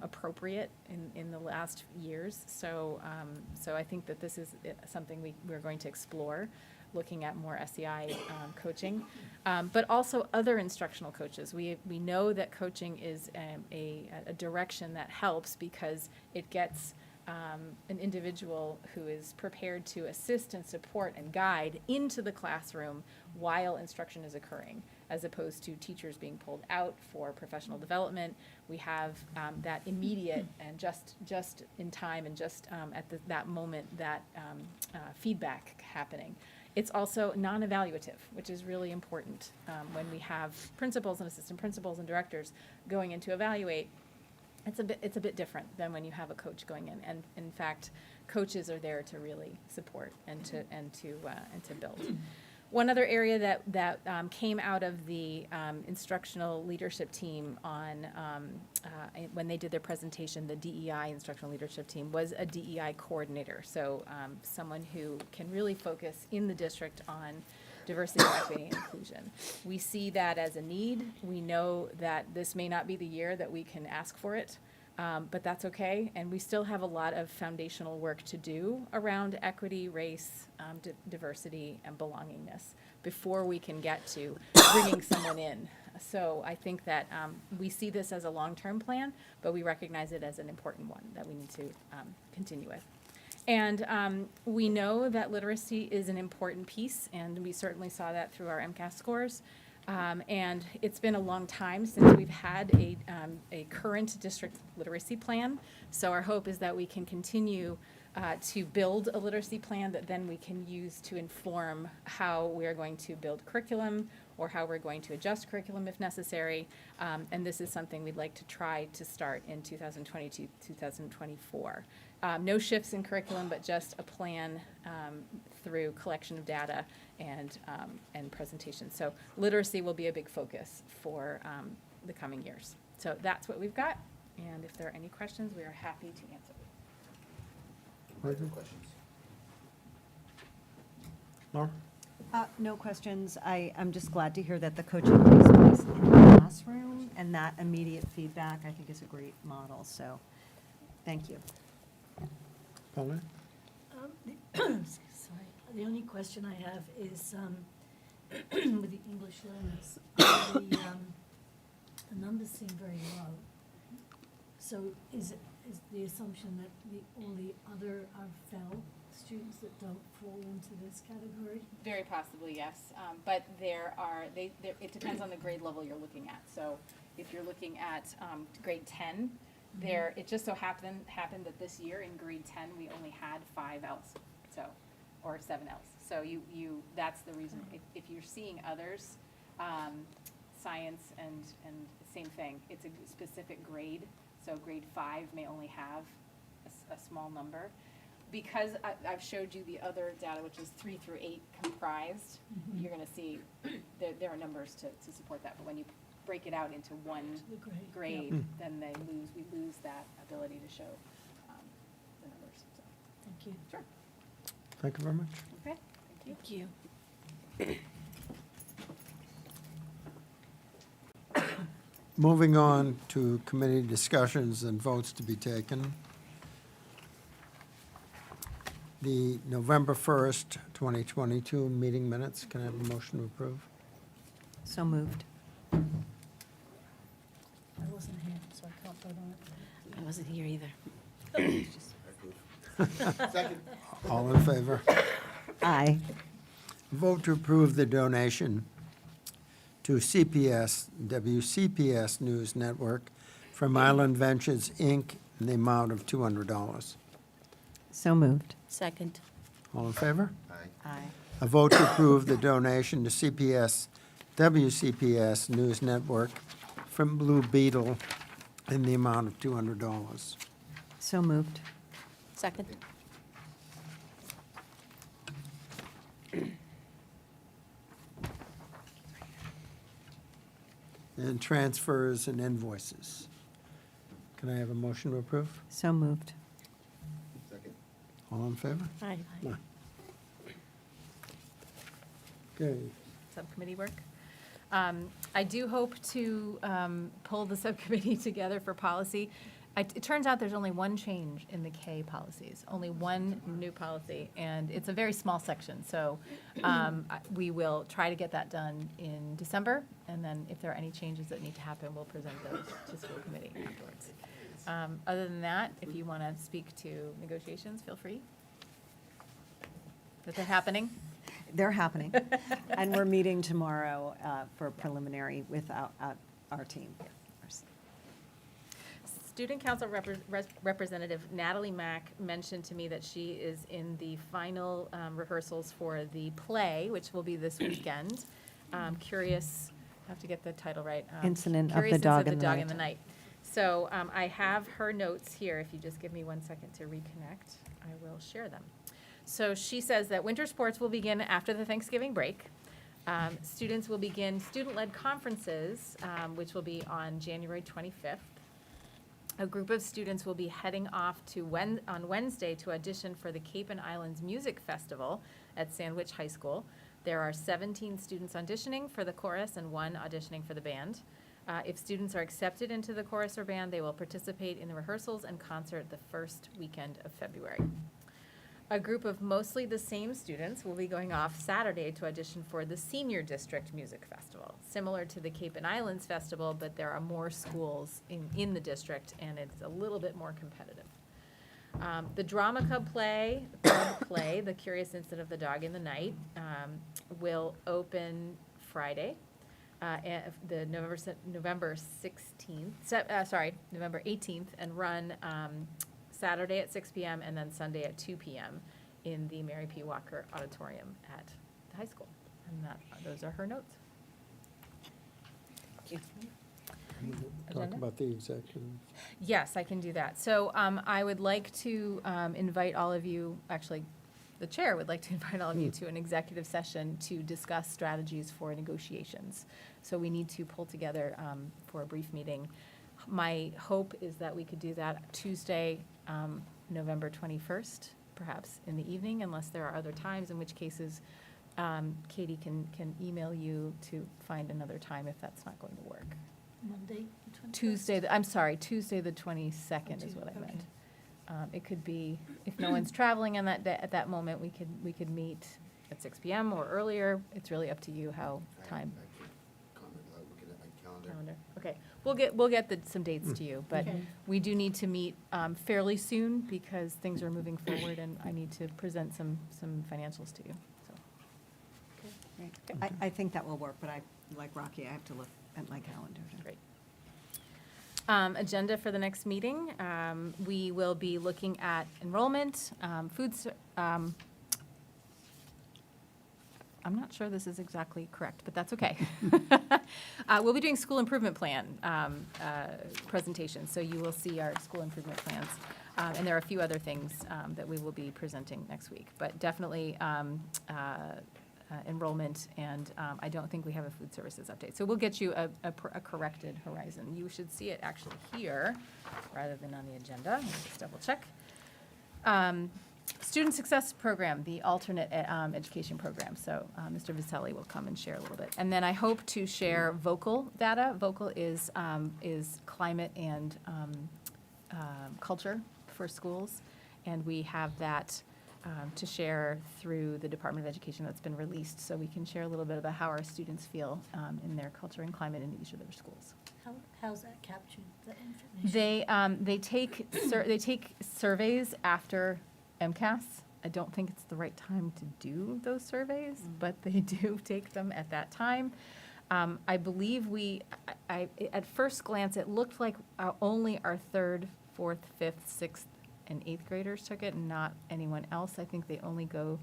appropriate in the last years. So I think that this is something we're going to explore, looking at more SEI coaching, but also other instructional coaches. We know that coaching is a direction that helps because it gets an individual who is prepared to assist and support and guide into the classroom while instruction is occurring, as opposed to teachers being pulled out for professional development. We have that immediate and just in time and just at that moment that feedback happening. It's also non-evaluative, which is really important when we have principals and assistant principals and directors going in to evaluate. It's a bit different than when you have a coach going in, and in fact, coaches are there to really support and to build. One other area that came out of the instructional leadership team on when they did their presentation, the DEI instructional leadership team, was a DEI coordinator. So someone who can really focus in the district on diversity, equity, and inclusion. We see that as a need. We know that this may not be the year that we can ask for it, but that's okay. And we still have a lot of foundational work to do around equity, race, diversity, and belongingness before we can get to bringing someone in. So I think that we see this as a long-term plan, but we recognize it as an important one that we need to continue with. And we know that literacy is an important piece, and we certainly saw that through our MCAS scores. And it's been a long time since we've had a current district literacy plan. So our hope is that we can continue to build a literacy plan that then we can use to inform how we are going to build curriculum, or how we're going to adjust curriculum if necessary. And this is something we'd like to try to start in 2022, 2024. No shifts in curriculum, but just a plan through collection of data and presentation. So literacy will be a big focus for the coming years. So that's what we've got, and if there are any questions, we are happy to answer. Questions? Laura? No questions. I'm just glad to hear that the coaching takes place in the classroom, and that immediate feedback, I think, is a great model, so, thank you. Pauline? Sorry, the only question I have is, with the English learners, the numbers seem very low. So is the assumption that all the other are FEL students that don't fall into this category? Very possibly, yes. But it depends on the grade level you're looking at. So if you're looking at grade 10, it just so happened that this year in grade 10, we only had 5 Ls, or 7 Ls. So that's the reason. If you're seeing others, science and same thing, it's a specific grade. So grade 5 may only have a small number. Because I've showed you the other data, which is 3 through 8 comprised, you're going to see there are numbers to support that. But when you break it out into one The grade, yep. then we lose that ability to show the numbers. So, Thank you. sure. Thank you very much. Okay. Thank you. Moving on to committee discussions and votes to be taken. The November 1st, 2022 meeting minutes, can I have a motion to approve? So moved. I wasn't here, so I can't vote on it. I wasn't here either. Second. All in favor? Aye. Vote to approve the donation to CPS, WCPS News Network from Island Ventures, Inc., in the amount of $200. So moved. Second. All in favor? Aye. Aye. A vote to approve the donation to CPS, WCPS News Network from Blue Beetle in the amount of $200. So moved. Second. And transfers and invoices. Can I have a motion to approve? So moved. Second. All in favor? Aye. Okay. Subcommittee work. I do hope to pull the subcommittee together for policy. It turns out there's only one change in the K policies, only one new policy, and it's a very small section. So we will try to get that done in December, and then if there are any changes that need to happen, we'll present those to school committee afterwards. Other than that, if you want to speak to negotiations, feel free. Is that happening? They're happening. And we're meeting tomorrow for preliminary with our team. Student Council Representative Natalie Mack mentioned to me that she is in the final rehearsals for the play, which will be this weekend. Curious, I have to get the title right. Incident of the Curiousness Dog of in the the Dog Night. in the Night. So I have her notes here. If you just give me 1 second to reconnect, I will share them. So she says that winter sports will begin after the Thanksgiving break. Students will begin student-led conferences, which will be on January 25th. A group of students will be heading off on Wednesday to audition for the Cape and Islands Music Festival at Sandwich High School. There are 17 students auditioning for the chorus and 1 auditioning for the band. If students are accepted into the chorus or band, they will participate in the rehearsals and concert the first weekend of February. A group of mostly the same students will be going off Saturday to audition for the Senior District Music Festival, similar to the Cape and Islands Festival, but there are more schools in the district, and it's a little bit more competitive. The Drama Club play, The Curious Incident of the Dog in the Night, will open Friday, the November 18th, and run Saturday at 6 p.m. and then Sunday at 2 p.m. in the Mary P. Walker Auditorium at the high school. And those are her notes. you. Talk Agenda? about the executive. Yes, I can do that. So I would like to invite all of you, actually, the chair would like to invite all of you to an executive session to discuss strategies for negotiations. So we need to pull together for a brief meeting. My hope is that we could do that Tuesday, November 21st, perhaps in the evening, unless there are other times, in which cases Katie can email you to find another time if that's not going to work. Monday, the 21st? Tuesday, the 22nd is what I Okay. meant. It could be, if no one's traveling on that day, at that moment, we could meet at 6 PM or earlier. It's really up to you how time, I can comment without looking at my calendar. calendar. Okay, we'll get some dates to you, but Okay. we do need to meet fairly soon because things are moving forward and I need to present some financials to you, so. Great. I think that will work, but like Rocky, I have to look at my calendar. Great. Agenda for the next meeting, we will be looking at enrollment, I'm not sure this is exactly correct, but that's okay. We'll be doing school improvement plan presentation, so you will see our school improvement plans. And there are a few other things that we will be presenting next week, but definitely enrollment, and I don't think we have a food services update. So we'll get you a corrected horizon. You should see it actually here rather than on the agenda. Let me just double check. Student Success Program, the alternate education program. So Mr. Viselli will come and share a little bit. And then I hope to share vocal data. Vocal is climate and culture for schools. And we have that to share through the Department of Education that's been released. So we can share a little bit about how our students feel in their culture and climate in each of their schools. How's that captured, that information? They take surveys after MCAS. I don't think it's the right time to do those surveys, but they do take them at that time. I believe at first glance, it looked like only our 3rd, 4th, 5th, 6th, and 8th graders took it, and not anyone else. I think they only go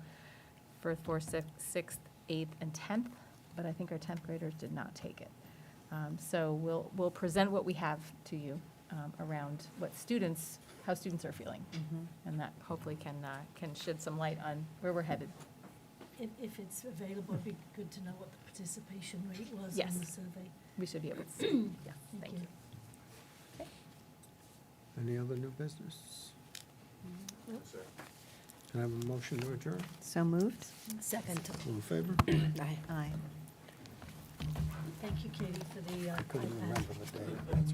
for 4th, 6th, 8th, and 10th, but I think our 10th graders did not take it. So we'll present what we have to you around how students are feeling, and that hopefully can shed some light on where we're headed. If it's available, it'd be good to know what the participation rate was Yes. in the survey. We should be able to see. Yes, thank you. Okay. Any other new business? Can I have a motion to adjourn? So moved? Second. All in favor? Aye. Aye. Thank you, Katie, for the I couldn't iPad. remember the date. That's